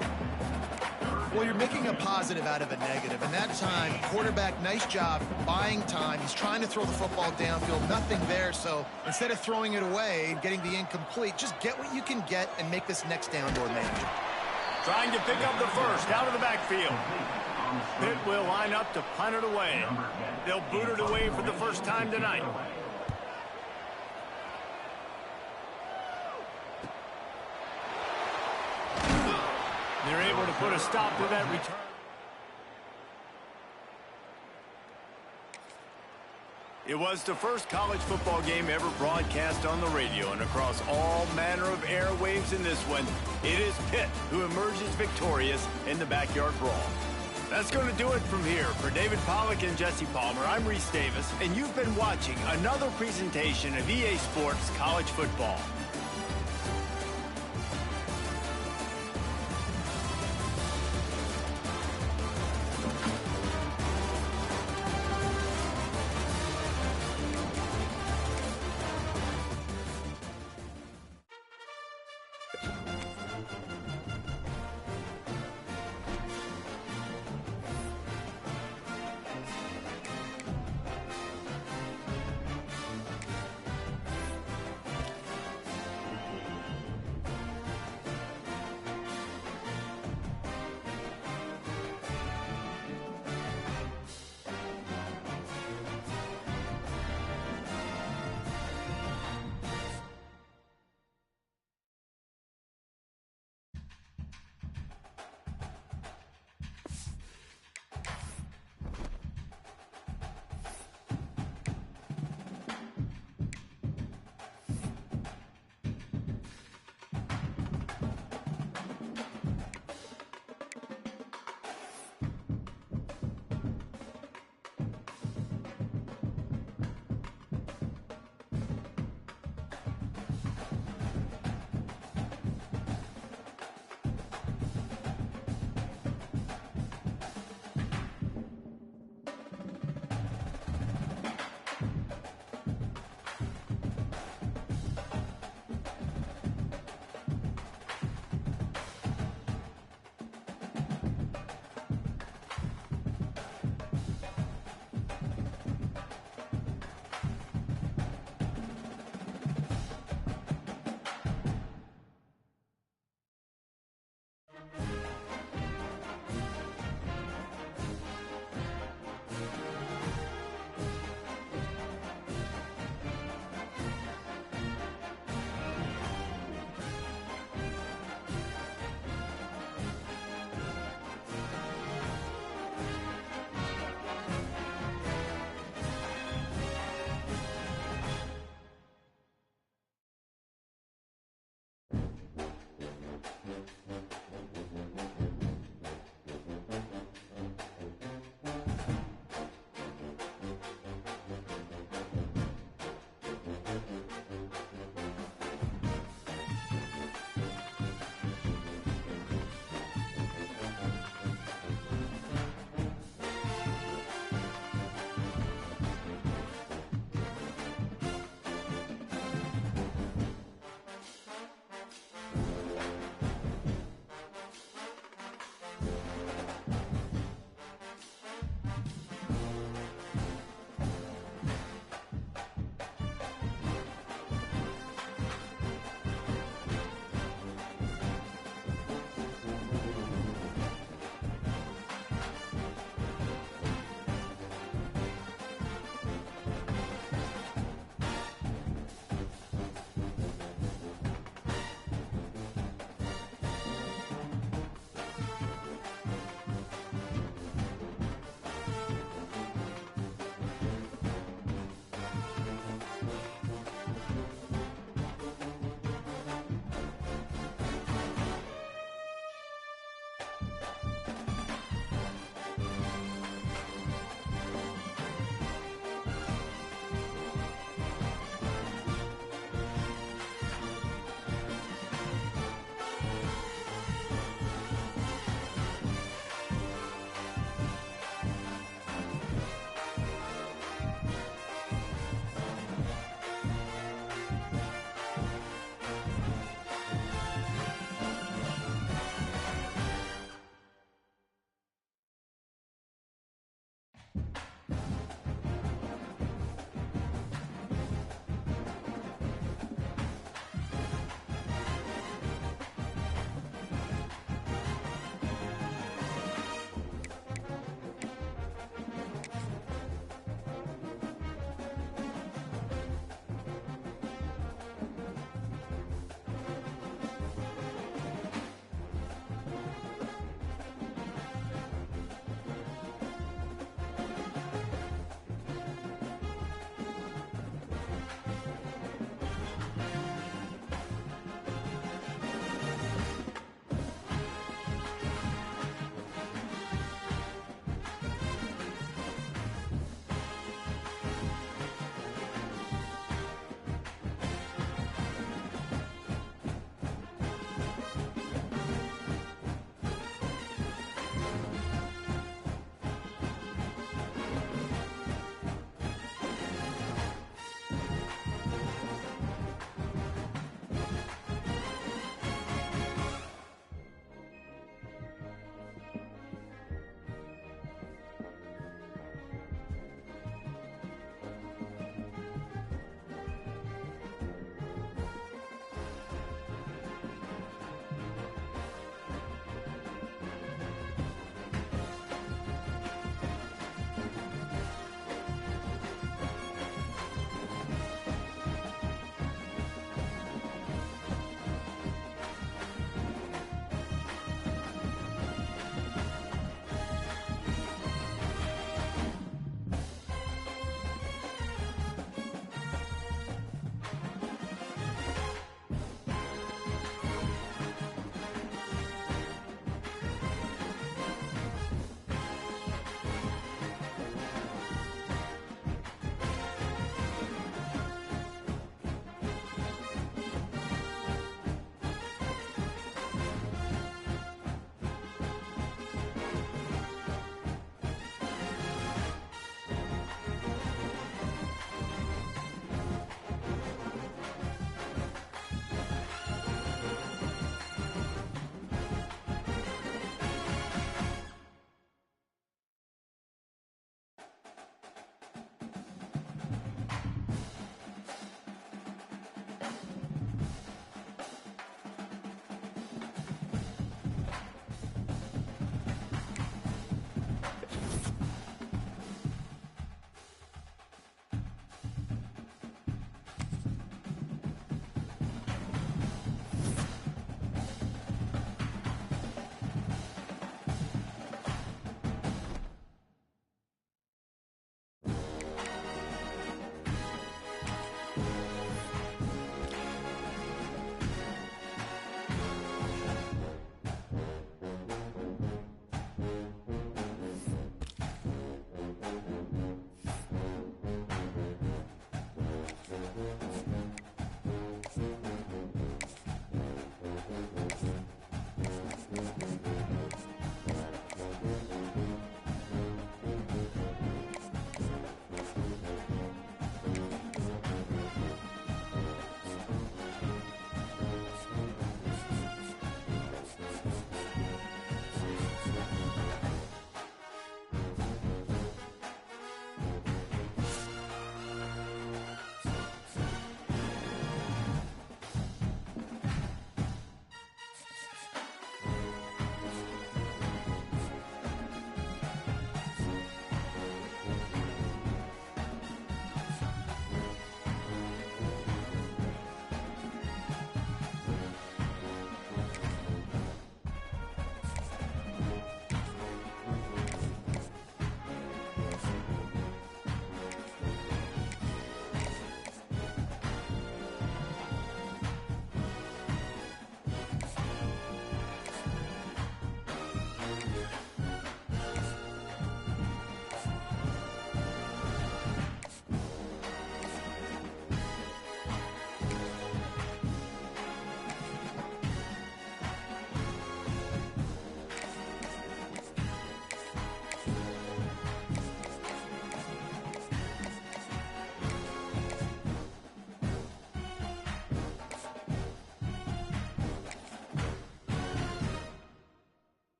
Speaker 3: Well, you're making a positive out of a negative. And that time, quarterback, nice job buying time. He's trying to throw the football downfield, nothing there. So instead of throwing it away and getting the incomplete, just get what you can get and make this next down more manageable.
Speaker 1: Trying to pick up the first out of the backfield. Pitt will line up to punt it away. They'll boot it away for the first time tonight. They're able to put a stop to that return. It was the first college football game ever broadcast on the radio and across all manner of airwaves in this one. It is Pitt who emerges victorious in the backyard brawl. That's going to do it from here. For David Pollack and Jesse Palmer, I'm Reese Davis, and you've been watching another presentation of EA Sports College Football.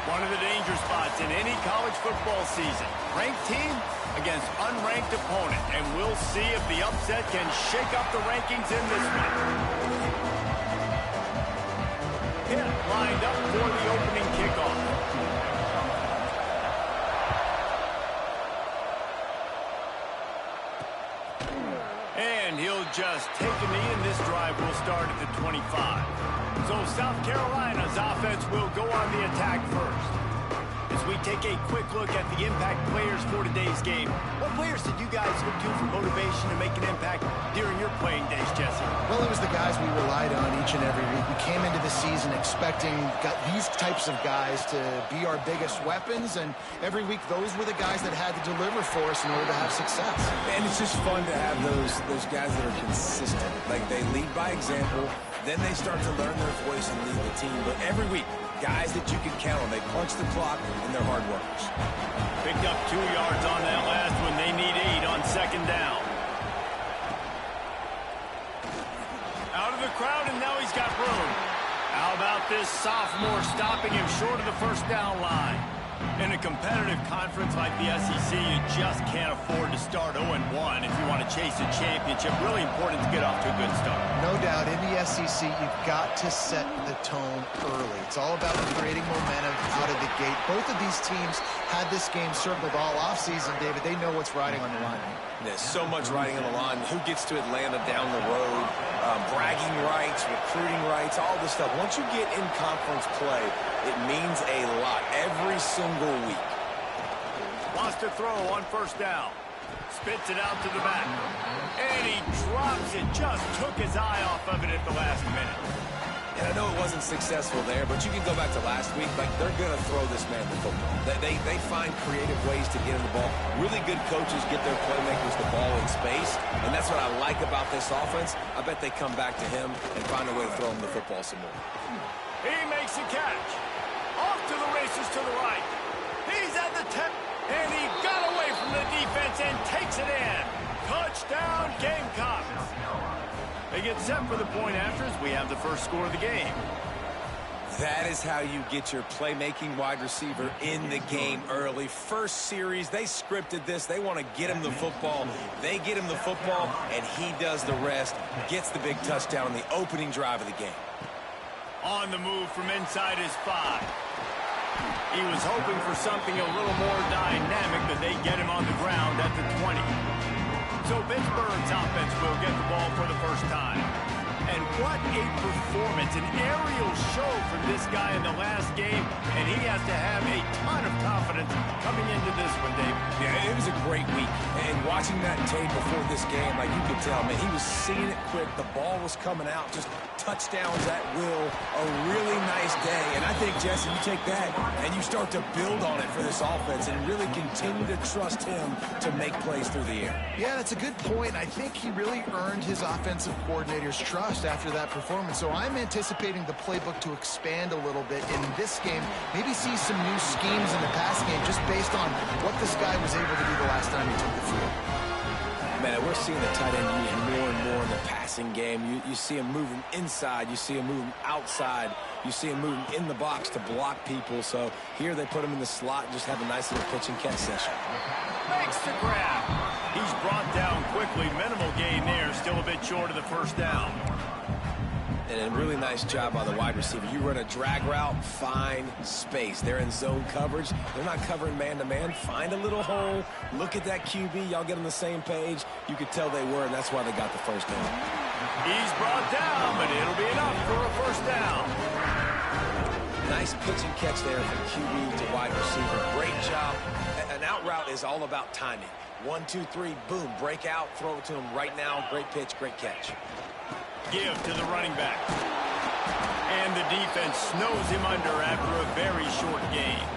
Speaker 1: One of the danger spots in any college football season. Ranked team against unranked opponent. And we'll see if the upset can shake up the rankings in this one. Pitt lined up for the opening kickoff. And he'll just take a knee, and this drive will start at the 25. So South Carolina's offense will go on the attack first. As we take a quick look at the impact players for today's game, what players did you guys look to for motivation to make an impact during your playing days, Jesse?
Speaker 3: Well, it was the guys we relied on each and every week. We came into the season expecting these types of guys to be our biggest weapons, and every week those were the guys that had to deliver for us in order to have success.
Speaker 2: And it's just fun to have those guys that are consistent. Like, they lead by example, then they start to learn their voice and lead the team. But every week, guys that you can count on. They punch the clock, and they're hard workers.
Speaker 1: Picked up 2 yards on that last one. They need 8 on second down. Out of the crowd, and now he's got room. How about this sophomore stopping him short of the first down line? In a competitive conference like the SEC, you just can't afford to start 0-1 if you want to chase a championship. Really important to get off to a good start.
Speaker 3: No doubt, in the SEC, you've got to set the tone early. It's all about creating momentum out of the gate. Both of these teams had this game circled all offseason, David. They know what's riding on the line.
Speaker 2: There's so much riding on the line. Who gets to Atlanta down the road? Bragging rights, recruiting rights, all this stuff. Once you get in conference play, it means a lot every single week.
Speaker 1: Wants to throw on first down. Spits it out to the back. And he drops it. Just took his eye off of it at the last minute.
Speaker 2: And I know it wasn't successful there, but you can go back to last week. Like, they're going to throw this man the football. They find creative ways to get him the ball. Really good coaches get their playmakers the ball in space, and that's what I like about this offense. I bet they come back to him and find a way to throw him the football some more.
Speaker 1: He makes a catch. Off to the races to the right. He's at the 10, and he got away from the defense and takes it in. Touchdown, Gamecocks. They get set for the point after as we have the first score of the game.
Speaker 2: That is how you get your playmaking wide receiver in the game early. First series, they scripted this. They want to get him the football. They get him the football, and he does the rest. Gets the big touchdown on the opening drive of the game.
Speaker 1: On the move from inside his 5. He was hoping for something a little more dynamic, but they get him on the ground at the 20. So Pittsburgh's offense will get the ball for the first time. And what a performance, an aerial show for this guy in the last game, and he has to have a ton of confidence coming into this one, Dave.
Speaker 2: Yeah, it was a great week, and watching that tape before this game, like, you could tell, man, he was seeing it quick. The ball was coming out, just touchdowns at will. A really nice day, and I think, Jesse, you take that and you start to build on it for this offense and really continue to trust him to make plays through the air.
Speaker 3: Yeah, that's a good point. I think he really earned his offensive coordinator's trust after that performance. So I'm anticipating the playbook to expand a little bit in this game. Maybe see some new schemes in the pass game just based on what this guy was able to do the last time he took the field.
Speaker 2: Man, we're seeing the tight end used more and more in the passing game. You see him moving inside. You see him moving outside. You see him moving in the box to block people. So here they put him in the slot and just have a nice little pitch and catch session.
Speaker 1: Makes the grab. He's brought down quickly. Minimal gain there. Still a bit short of the first down.
Speaker 2: And a really nice job by the wide receiver. You run a drag route, find space. They're in zone coverage. They're not covering man-to-man. Find a little hole. Look at that QB. Y'all get on the same page. You could tell they were, and that's why they got the first down.
Speaker 1: He's brought down, but it'll be enough for a first down.
Speaker 2: Nice pitch and catch there from QB to wide receiver. Great job. An out route is all about timing. 1, 2, 3, boom, break out, throw it to him right now. Great pitch, great catch.
Speaker 1: Give to the running back. And the defense snows him under after a very short game.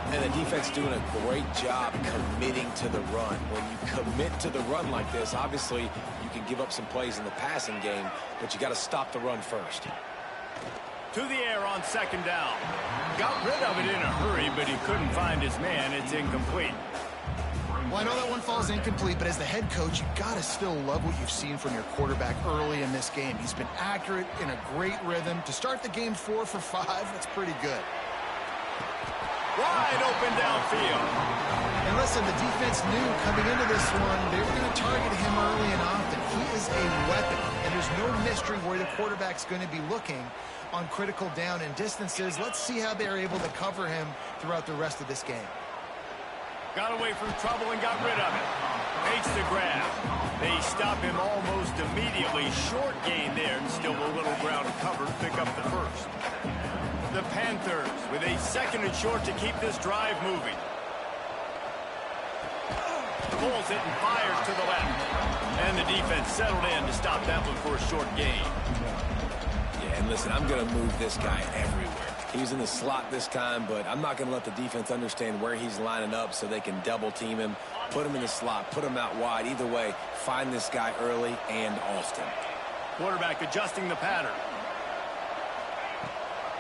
Speaker 2: And the defense doing a great job committing to the run. When you commit to the run like this, obviously you can give up some plays in the passing game, but you got to stop the run first.
Speaker 1: To the air on second down. Got rid of it in a hurry, but he couldn't find his man. It's incomplete.
Speaker 3: Well, I know that one falls incomplete, but as the head coach, you got to still love what you've seen from your quarterback early in this game. He's been accurate, in a great rhythm. To start the game 4 for 5, that's pretty good.
Speaker 1: Wide open downfield.
Speaker 3: And listen, the defense knew coming into this one, they were going to target him early and often. He is a weapon, and there's no mystery where the quarterback's going to be looking on critical down and distances. Let's see how they're able to cover him throughout the rest of this game.
Speaker 1: Got away from trouble and got rid of it. Makes the grab. They stop him almost immediately. Short gain there, and still a little ground covered. Pick up the first. The Panthers with a 2nd and short to keep this drive moving. Pulls it and fires to the left. And the defense settled in to stop that one for a short gain.
Speaker 2: Yeah, and listen, I'm going to move this guy everywhere. He's in the slot this time, but I'm not going to let the defense understand where he's lining up so they can double team him, put him in the slot, put him out wide. Either way, find this guy early and often.
Speaker 1: Quarterback adjusting the pattern.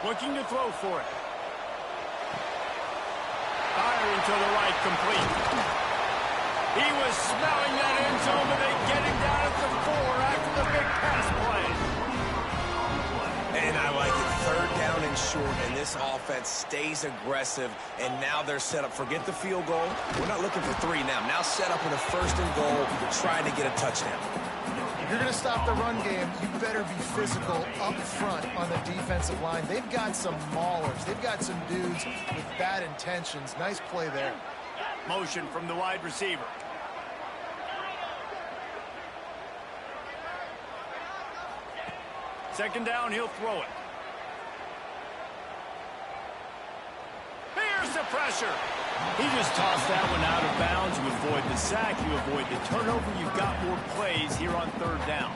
Speaker 1: Looking to throw for it. Firing to the right, complete. He was smelling that end zone, but they get him down at the 4 after the big pass play.
Speaker 2: And I like it. 3rd down and short, and this offense stays aggressive, and now they're set up. Forget the field goal. We're not looking for 3 now. Now set up in a 1st and goal, trying to get a touchdown.
Speaker 3: If you're going to stop the run game, you better be physical up front on the defensive line. They've got some maulers. They've got some dudes with bad intentions. Nice play there.
Speaker 1: Motion from the wide receiver. Second down, he'll throw it. Here's the pressure. He just tossed that one out of bounds. You avoid the sack, you avoid the turnover. You've got more plays here on 3rd down.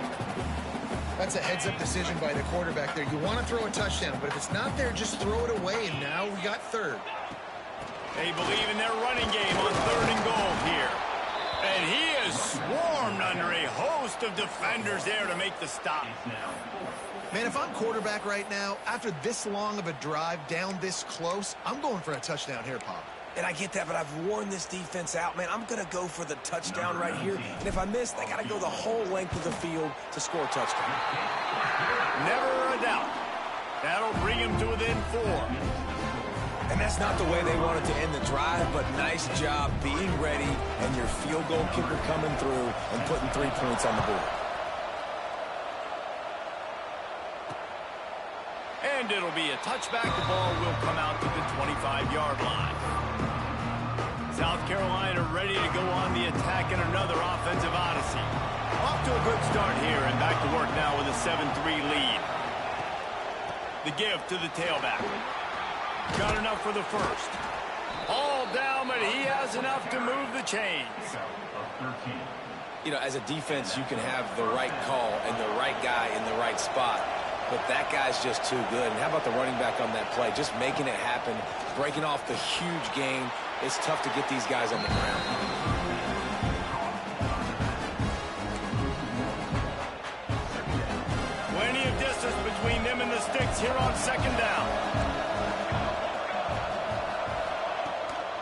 Speaker 3: That's a heads-up decision by the quarterback there. You want to throw a touchdown, but if it's not there, just throw it away, and now we got 3rd.
Speaker 1: They believe in their running game on 3rd and goal here. And he is swarmed under a host of defenders there to make the stop.
Speaker 3: Man, if I'm quarterback right now, after this long of a drive down this close, I'm going for a touchdown here, Pop.
Speaker 2: And I get that, but I've worn this defense out, man. I'm going to go for the touchdown right here. And if I miss, they got to go the whole length of the field to score a touchdown.
Speaker 1: Never a doubt. That'll bring him to within 4.
Speaker 2: And that's not the way they wanted to end the drive, but nice job being ready and your field goal kicker coming through and putting 3 points on the board.
Speaker 1: And it'll be a touchback. The ball will come out to the 25-yard line. South Carolina ready to go on the attack in another offensive odyssey. Off to a good start here and back to work now with a 7-3 lead. The give to the tailback. Got enough for the first. All down, but he has enough to move the chains.
Speaker 2: You know, as a defense, you can have the right call and the right guy in the right spot. But that guy's just too good. And how about the running back on that play? Just making it happen, breaking off the huge gain. It's tough to get these guys on the ground.
Speaker 1: Plenty of distance between them and the sticks here on 2nd down.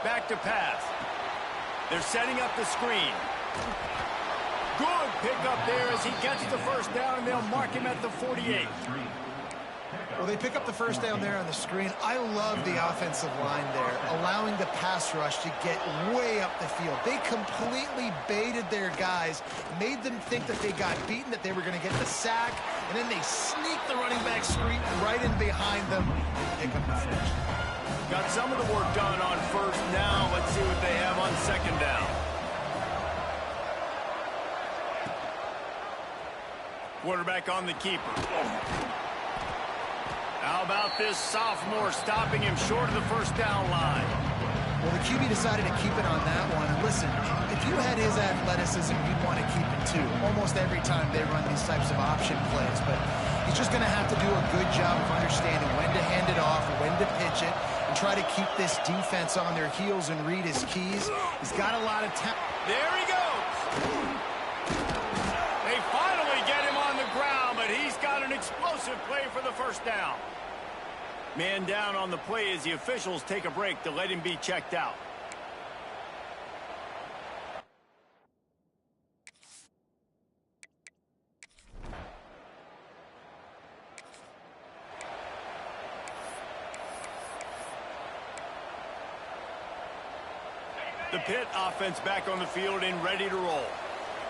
Speaker 1: Back to pass. They're setting up the screen. Good pickup there as he gets the 1st down, and they'll mark him at the 48.
Speaker 3: Well, they pick up the 1st down there on the screen. I love the offensive line there, allowing the pass rush to get way up the field. They completely baited their guys, made them think that they got beaten, that they were going to get the sack, and then they sneak the running back screen right in behind them and pick up the first.
Speaker 1: Got some of the work done on 1st down. Let's see what they have on 2nd down. Quarterback on the keeper. How about this sophomore stopping him short of the 1st down line?
Speaker 3: Well, the QB decided to keep it on that one. And listen, if you had his athleticism, you'd want to keep it too. Almost every time they run these types of option plays. But he's just going to have to do a good job of understanding when to hand it off, when to pitch it, and try to keep this defense on their heels and read his keys. He's got a lot of talent.
Speaker 1: There he goes. They finally get him on the ground, but he's got an explosive play for the 1st down. Man down on the play as the officials take a break to let him be checked out. The Pitt offense back on the field and ready to roll.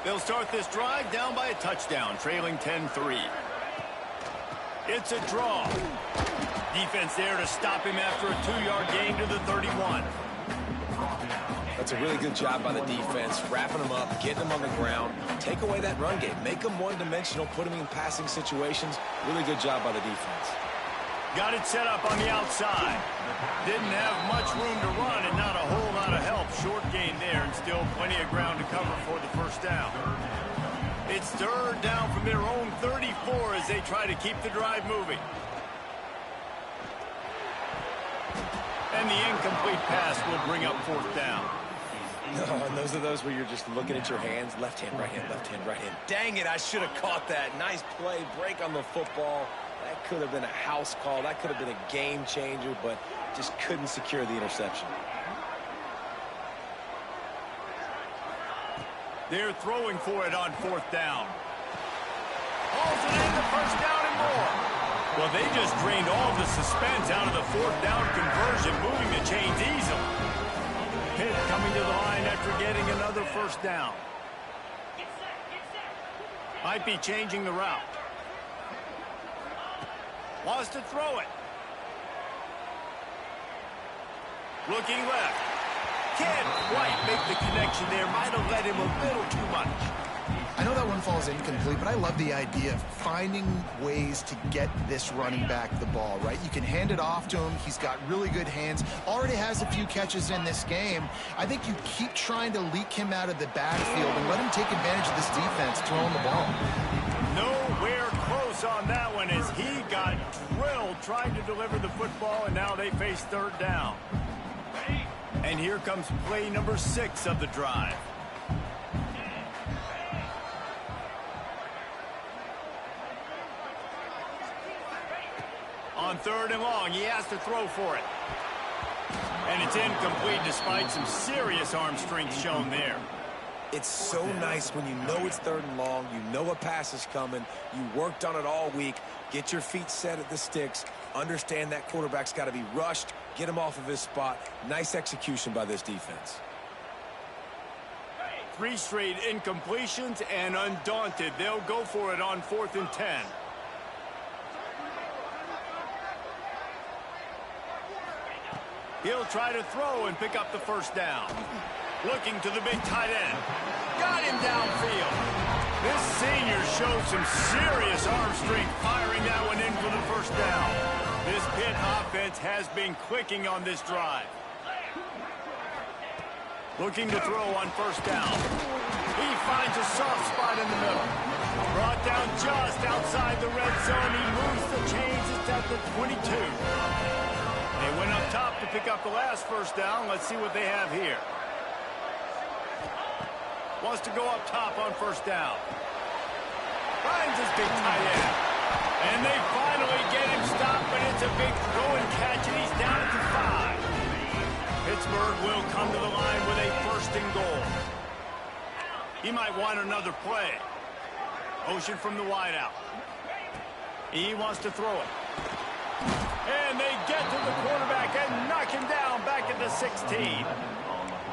Speaker 1: They'll start this drive down by a touchdown, trailing 10-3. It's a draw. Defense there to stop him after a 2-yard gain to the 31.
Speaker 2: That's a really good job by the defense, wrapping them up, getting them on the ground. Take away that run game. Make them one-dimensional, put them in passing situations. Really good job by the defense.
Speaker 1: Got it set up on the outside. Didn't have much room to run and not a whole lot of help. Short gain there and still plenty of ground to cover for the first down. It's third down from their own 34 as they try to keep the drive moving. And the incomplete pass will bring up fourth down.
Speaker 2: Oh, and those are those where you're just looking at your hands. Left hand, right hand, left hand, right hand. Dang it, I should have caught that. Nice play, break on the football. That could have been a house call. That could have been a game changer, but just couldn't secure the interception.
Speaker 1: They're throwing for it on fourth down. Hauls it in the first down and more. Well, they just drained all the suspense out of the fourth down conversion, moving the chains easily. Pitt coming to the line after getting another first down.
Speaker 5: Get set, get set.
Speaker 1: Might be changing the route. Wants to throw it. Looking left. Can't quite make the connection there. Might have let him a little too much.
Speaker 3: I know that one falls incomplete, but I love the idea of finding ways to get this running back the ball, right? You can hand it off to him. He's got really good hands. Already has a few catches in this game. I think you keep trying to leak him out of the backfield and let him take advantage of this defense throwing the ball.
Speaker 1: Nowhere close on that one as he got drilled trying to deliver the football, and now they face third down. And here comes play number 6 of the drive. On third and long, he has to throw for it. And it's incomplete despite some serious arm strength shown there.
Speaker 2: It's so nice when you know it's third and long, you know a pass is coming, you worked on it all week, get your feet set at the sticks, understand that quarterback's got to be rushed, get him off of his spot. Nice execution by this defense.
Speaker 1: 3 straight incompletions, and undaunted, they'll go for it on 4th and 10. He'll try to throw and pick up the first down. Looking to the big tight end. Got him downfield. This senior shows some serious arm strength firing that one in for the first down. This Pitt offense has been clicking on this drive. Looking to throw on first down. He finds a soft spot in the middle. Brought down just outside the red zone. He moves the chains. It's at the 22. They went up top to pick up the last first down. Let's see what they have here. Wants to go up top on first down. Finds his big tight end. And they finally get him stopped, but it's a big throw and catch, and he's down at the 5. Pittsburgh will come to the line with a first and goal. He might want another play. Motion from the wideout. He wants to throw it. And they get to the quarterback and knock him down back at the 16.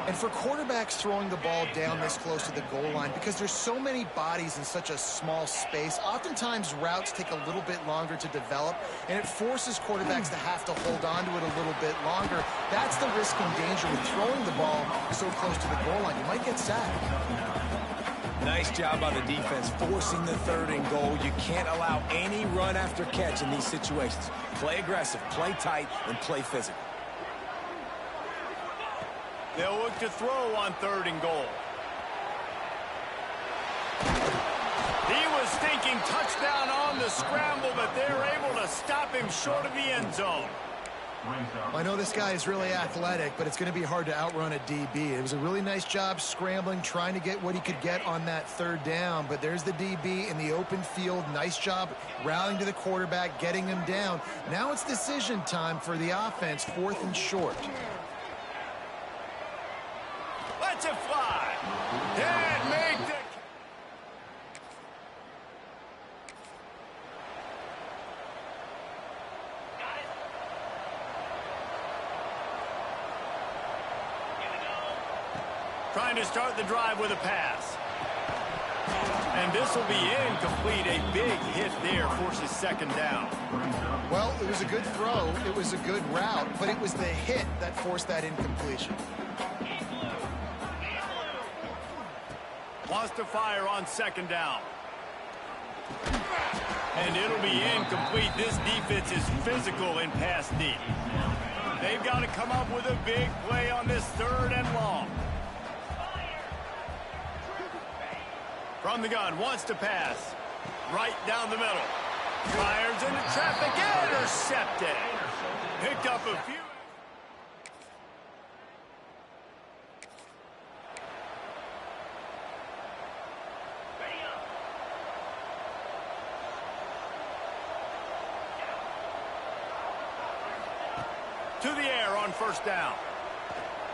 Speaker 3: And for quarterbacks throwing the ball down this close to the goal line, because there's so many bodies in such a small space, oftentimes routes take a little bit longer to develop, and it forces quarterbacks to have to hold on to it a little bit longer. That's the risk and danger with throwing the ball so close to the goal line. You might get sacked.
Speaker 2: Nice job by the defense, forcing the third and goal. You can't allow any run after catch in these situations. Play aggressive, play tight, and play physical.
Speaker 1: They'll look to throw on third and goal. He was thinking touchdown on the scramble, but they're able to stop him short of the end zone.
Speaker 3: I know this guy is really athletic, but it's going to be hard to outrun a DB. It was a really nice job scrambling, trying to get what he could get on that third down, but there's the DB in the open field. Nice job rallying to the quarterback, getting him down. Now it's decision time for the offense, 4th and short.
Speaker 1: Let's it fly. Can't make the... Trying to start the drive with a pass. And this will be incomplete. A big hit there forces second down.
Speaker 3: Well, it was a good throw. It was a good route, but it was the hit that forced that incompletion.
Speaker 1: Wants to fire on second down. And it'll be incomplete. This defense is physical in pass D. They've got to come up with a big play on this 3rd and long. From the gun, wants to pass. Right down the middle. Fires into traffic. Intercepted. Picked up a few. To the air on first down.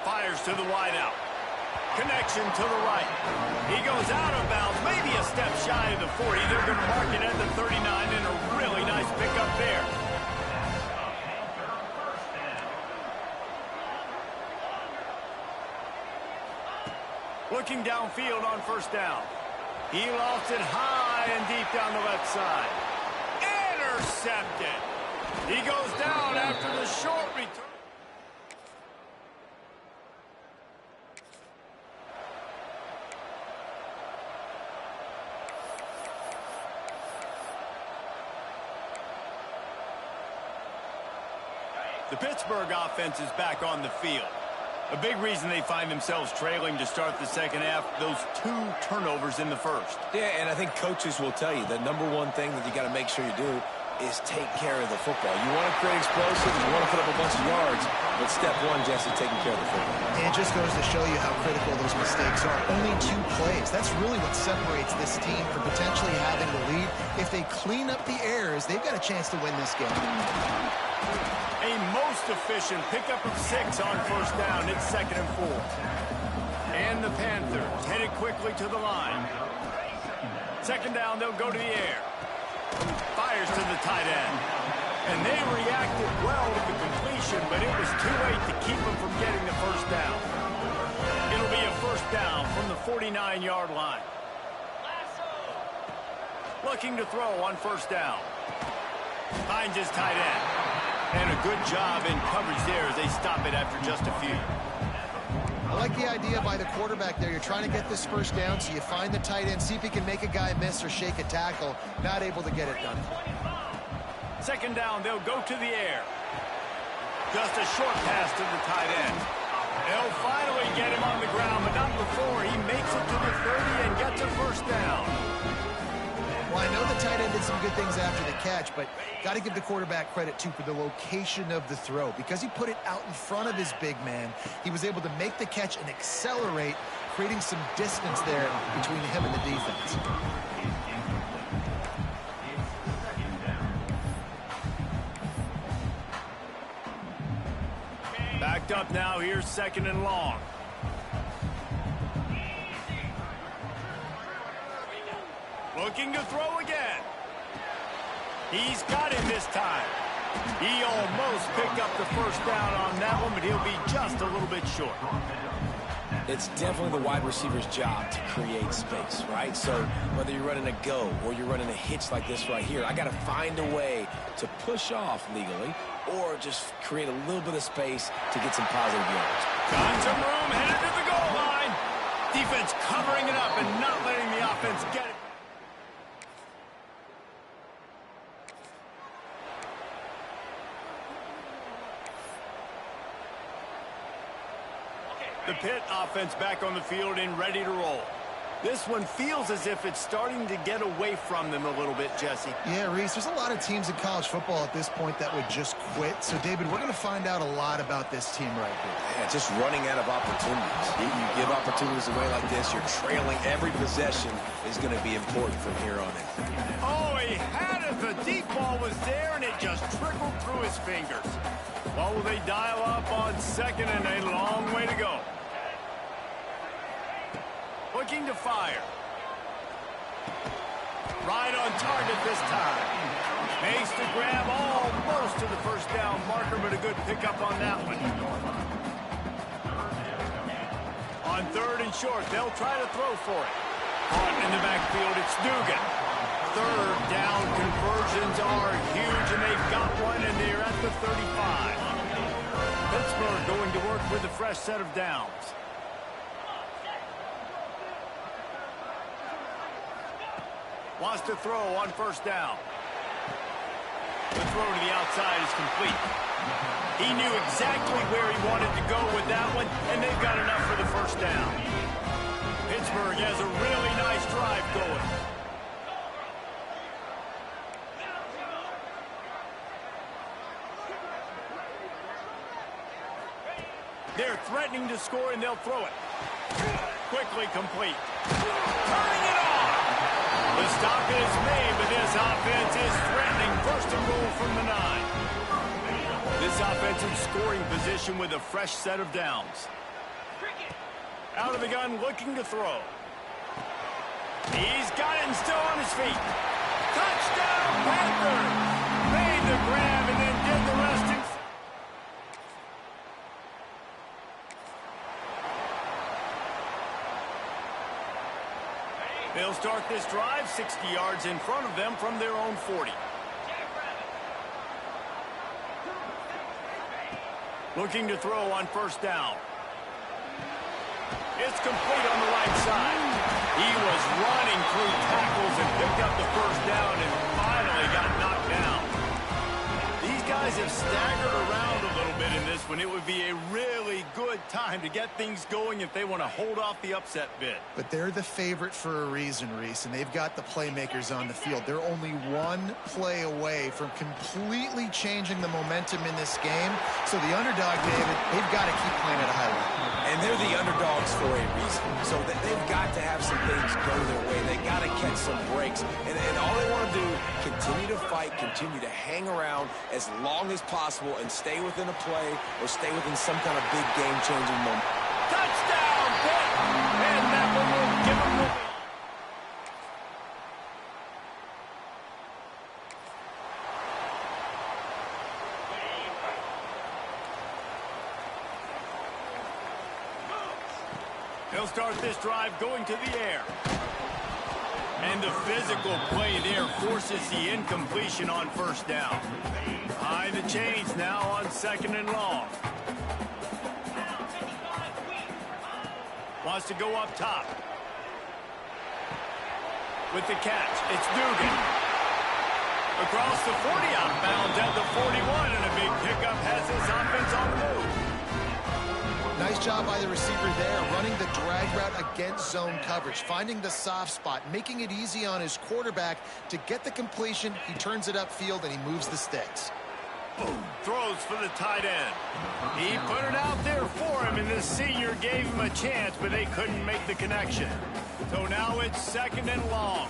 Speaker 1: Fires to the wideout. Connection to the right. He goes out of bounds, maybe a step shy of the 40. They're going to mark it at the 39, and a really nice pickup there. Looking downfield on first down. He lofts it high and deep down the left side. Intercepted. He goes down after the short return. The Pittsburgh offense is back on the field. A big reason they find themselves trailing to start the second half, those 2 turnovers in the first.
Speaker 2: Yeah, and I think coaches will tell you the #1 thing that you got to make sure you do is take care of the football. You want to create explosives, you want to put up a bunch of yards, but step 1, Jesse, taking care of the football.
Speaker 3: And it just goes to show you how critical those mistakes are. Only 2 plays. That's really what separates this team from potentially having the lead. If they clean up the errors, they've got a chance to win this game.
Speaker 1: A most efficient pickup of 6 on first down. It's 2nd and 4. And the Panthers headed quickly to the line. Second down, they'll go to the air. Fires to the tight end. And they reacted well to the completion, but it was too late to keep them from getting the first down. It'll be a first down from the 49-yard line. Looking to throw on first down. Finds his tight end. And a good job in coverage there as they stop it after just a few.
Speaker 3: I like the idea by the quarterback there. You're trying to get this first down, so you find the tight end, see if he can make a guy miss or shake a tackle. Not able to get it done.
Speaker 1: Second down, they'll go to the air. Just a short pass to the tight end. They'll finally get him on the ground, but not before he makes it to the 30 and gets a first down.
Speaker 3: Well, I know the tight end did some good things after the catch, but got to give the quarterback credit, too, for the location of the throw. Because he put it out in front of his big man, he was able to make the catch and accelerate, creating some distance there between him and the defense.
Speaker 1: Backed up now, here's 2nd and long. Looking to throw again. He's got him this time. He almost picked up the first down on that one, but he'll be just a little bit short.
Speaker 2: It's definitely the wide receiver's job to create space, right? So whether you're running a go or you're running a hitch like this right here, I got to find a way to push off legally or just create a little bit of space to get some positive yards.
Speaker 1: Got some room, headed to the goal line. Defense covering it up and not letting the offense get it. The Pitt offense back on the field and ready to roll. This one feels as if it's starting to get away from them a little bit, Jesse.
Speaker 3: Yeah, Reese, there's a lot of teams in college football at this point that would just quit. So, David, we're going to find out a lot about this team right here.
Speaker 2: Yeah, just running out of opportunities. You give opportunities away like this, you're trailing. Every possession is going to be important from here on in.
Speaker 1: Oh, he had it. The deep ball was there, and it just trickled through his fingers. Well, will they dial up on 2nd and a long way to go? Looking to fire. Right on target this time. Makes the grab almost to the first down marker, but a good pickup on that one. On On 3rd and short, they'll try to throw for it. On in the backfield, it's Dugan. 3rd down conversions are huge, and they've got one, and they're at the 35. Pittsburgh going to work with a fresh set of downs. Wants to throw on 1st down. The throw to the outside is complete. He knew exactly where he wanted to go with that one, and they've got enough for the 1st down. Pittsburgh has a really nice drive going. They're threatening to score, and they'll throw it. Quickly complete. Turning it on. The stop is made, but this offense is threatening. 1st and goal from the 9. This offensive scoring position with a fresh set of downs. Out of the gun, looking to throw. He's got it and still on his feet. Touchdown, Panthers! Made the grab and then did the rest. They'll start this drive 60 yards in front of them from their own 40. Looking to throw on 1st down. It's complete on the right side. He was running through tackles and picked up the 1st down and finally got knocked down. These guys have staggered around a little bit in this one. It would be a really good time to get things going if they want to hold off the upset bid.
Speaker 3: But they're the favorite for a reason, Reese, and they've got the playmakers on the field. They're only one play away from completely changing the momentum in this game. So the underdog, David, they've got to keep playing at a high level.
Speaker 2: And they're the underdogs for a reason. So they've got to have some things go their way. They got to catch some breaks. And all they want to do, continue to fight, continue to hang around as long as possible and stay within a play or stay within some kind of big game-changing moment.
Speaker 1: Touchdown, Pitt! And that one will give them the lead. They'll start this drive going to the air. And the physical play there forces the incompletion on 1st down. Behind the chains now on 2nd and long. Wants to go up top. With the catch, it's Dugan. Across the 40, outbound at the 41, and a big pickup has his offense on the move.
Speaker 3: Nice job by the receiver there, running the drag route against zone coverage, finding the soft spot, making it easy on his quarterback to get the completion. He turns it upfield, and he moves the sticks.
Speaker 1: Throws for the tight end. He put it out there for him, and the senior gave him a chance, but they couldn't make the connection. So now it's 2nd and long.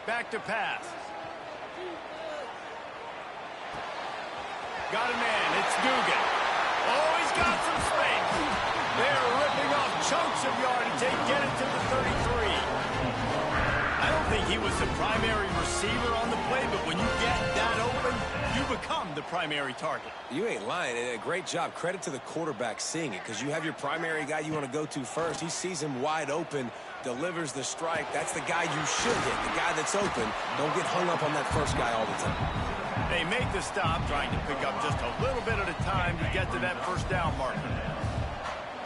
Speaker 1: Back to pass. Got a man. It's Dugan. Oh, he's got some space. They're ripping off chunks of yardage. They get it to the 33. I don't think he was the primary receiver on the play, but when you get that open, you become the primary target.
Speaker 2: You ain't lying. A great job. Credit to the quarterback seeing it, because you have your primary guy you want to go to first. He sees him wide open, delivers the strike. That's the guy you should hit, the guy that's open. Don't get hung up on that first guy all the time.
Speaker 1: They make the stop, trying to pick up just a little bit at a time to get to that 1st down marker.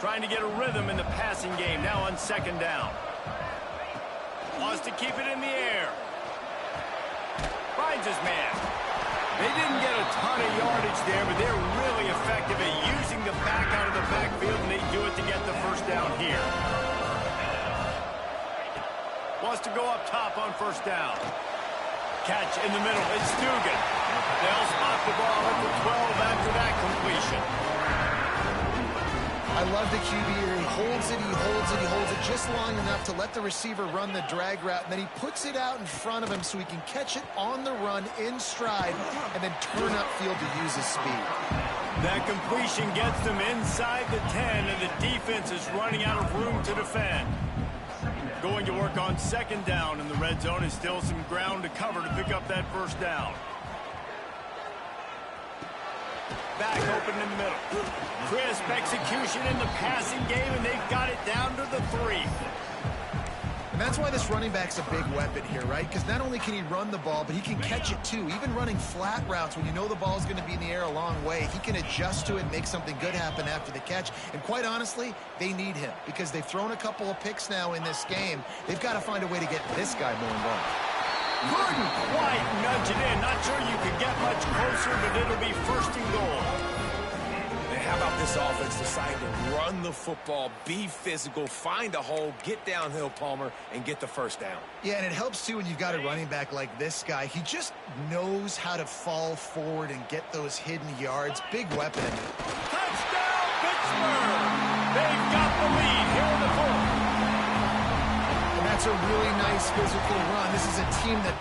Speaker 1: Trying to get a rhythm in the passing game now on 2nd down. Wants to keep it in the air. Finds his man. They didn't get a ton of yardage there, but they're really effective at using the back out of the backfield, and they do it to get the 1st down here. Wants to go up top on 1st down. Catch in the middle. It's Dugan. They'll spot the ball at the 12 after that completion.
Speaker 3: I love the QB here. He holds it, he holds it, he holds it just long enough to let the receiver run the drag route, and then he puts it out in front of him so he can catch it on the run in stride and then turn upfield to use his speed.
Speaker 1: That completion gets them inside the 10, and the defense is running out of room to defend. Going to work on 2nd down in the red zone, is still some ground to cover to pick up that 1st down. back open in the middle. Crisp execution in the passing game, and they've got it down to the 3.
Speaker 3: And that's why this running back's a big weapon here, right? Because not only can he run the ball, but he can catch it too. Even running flat routes when you know the ball's going to be in the air a long way, he can adjust to it and make something good happen after the catch. And quite honestly, they need him because they've thrown a couple of picks now in this game. They've got to find a way to get this guy more involved.
Speaker 1: Couldn't quite nudge it in. Not sure you could get much closer, but it'll be 1st and goal.
Speaker 2: How about this offense deciding to run the football, be physical, find a hole, get downhill, Palmer, and get the 1st down?
Speaker 3: Yeah, and it helps, too, when you've got a running back like this guy. He just knows how to fall forward and get those hidden yards. Big weapon.
Speaker 1: Touchdown, Pittsburgh! They've got the lead here in the 4th.
Speaker 3: And that's a really nice physical run. This is a team that...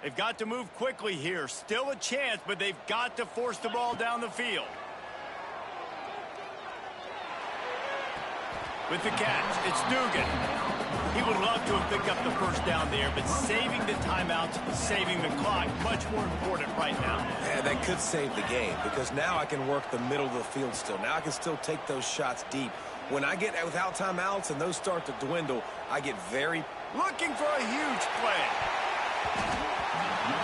Speaker 1: They've got to move quickly here. Still a chance, but they've got to force the ball down the field. With the catch, it's Dugan. He would love to have picked up the 1st down there, but saving the timeouts, saving the clock, much more important right now.
Speaker 2: Yeah, that could save the game because now I can work the middle of the field still. Now I can still take those shots deep. When I get without timeouts and those start to dwindle, I get very...
Speaker 1: Looking for a huge play.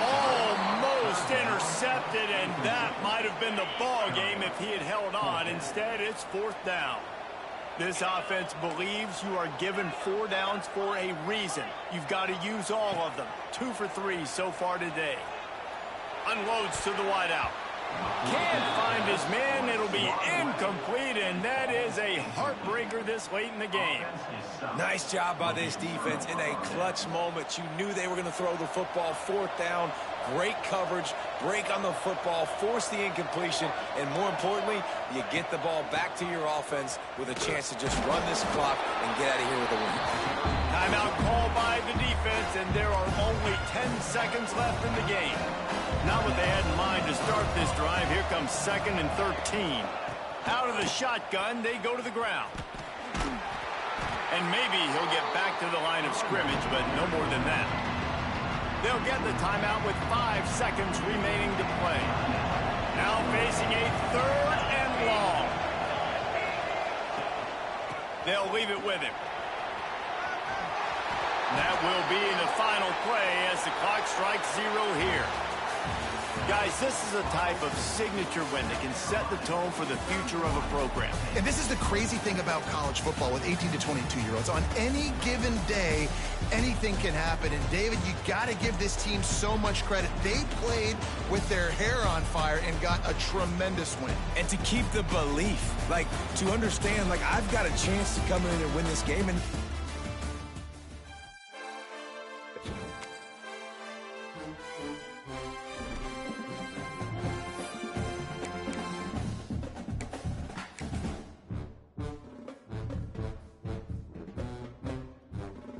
Speaker 1: Almost intercepted, and that might have been the ball game if he had held on. Instead, it's 4th down. This offense believes you are given 4 downs for a reason. You've got to use all of them. 2 for 3 so far today. Unloads to the wideout. Can't find his man. It'll be incomplete, and that is a heartbreaker this late in the game.
Speaker 2: Nice job by this defense in a clutch moment. You knew they were going to throw the football. 4th down, great coverage, break on the football, force the incompletion, and more importantly, you get the ball back to your offense with a chance to just run this clock and get out of here with a win.
Speaker 1: Timeout called by the defense, and there are only 10 seconds left in the game. Not what they had in mind to start this drive. Here comes 2nd and 13. Out of the shotgun, they go to the ground. And maybe he'll get back to the line of scrimmage, but no more than that. They'll get the timeout with 5 seconds remaining to play. Now facing a 3rd and long. They'll leave it with him. That will be the final play as the clock strikes 0 here. Guys, this is a type of signature win that can set the tone for the future of a program.
Speaker 3: And this is the crazy thing about college football with 18 to 22-year-olds. On any given day, anything can happen. And, David, you got to give this team so much credit. They played with their hair on fire and got a tremendous win.
Speaker 2: And to keep the belief, like, to understand, like, I've got a chance to come in and win this game. And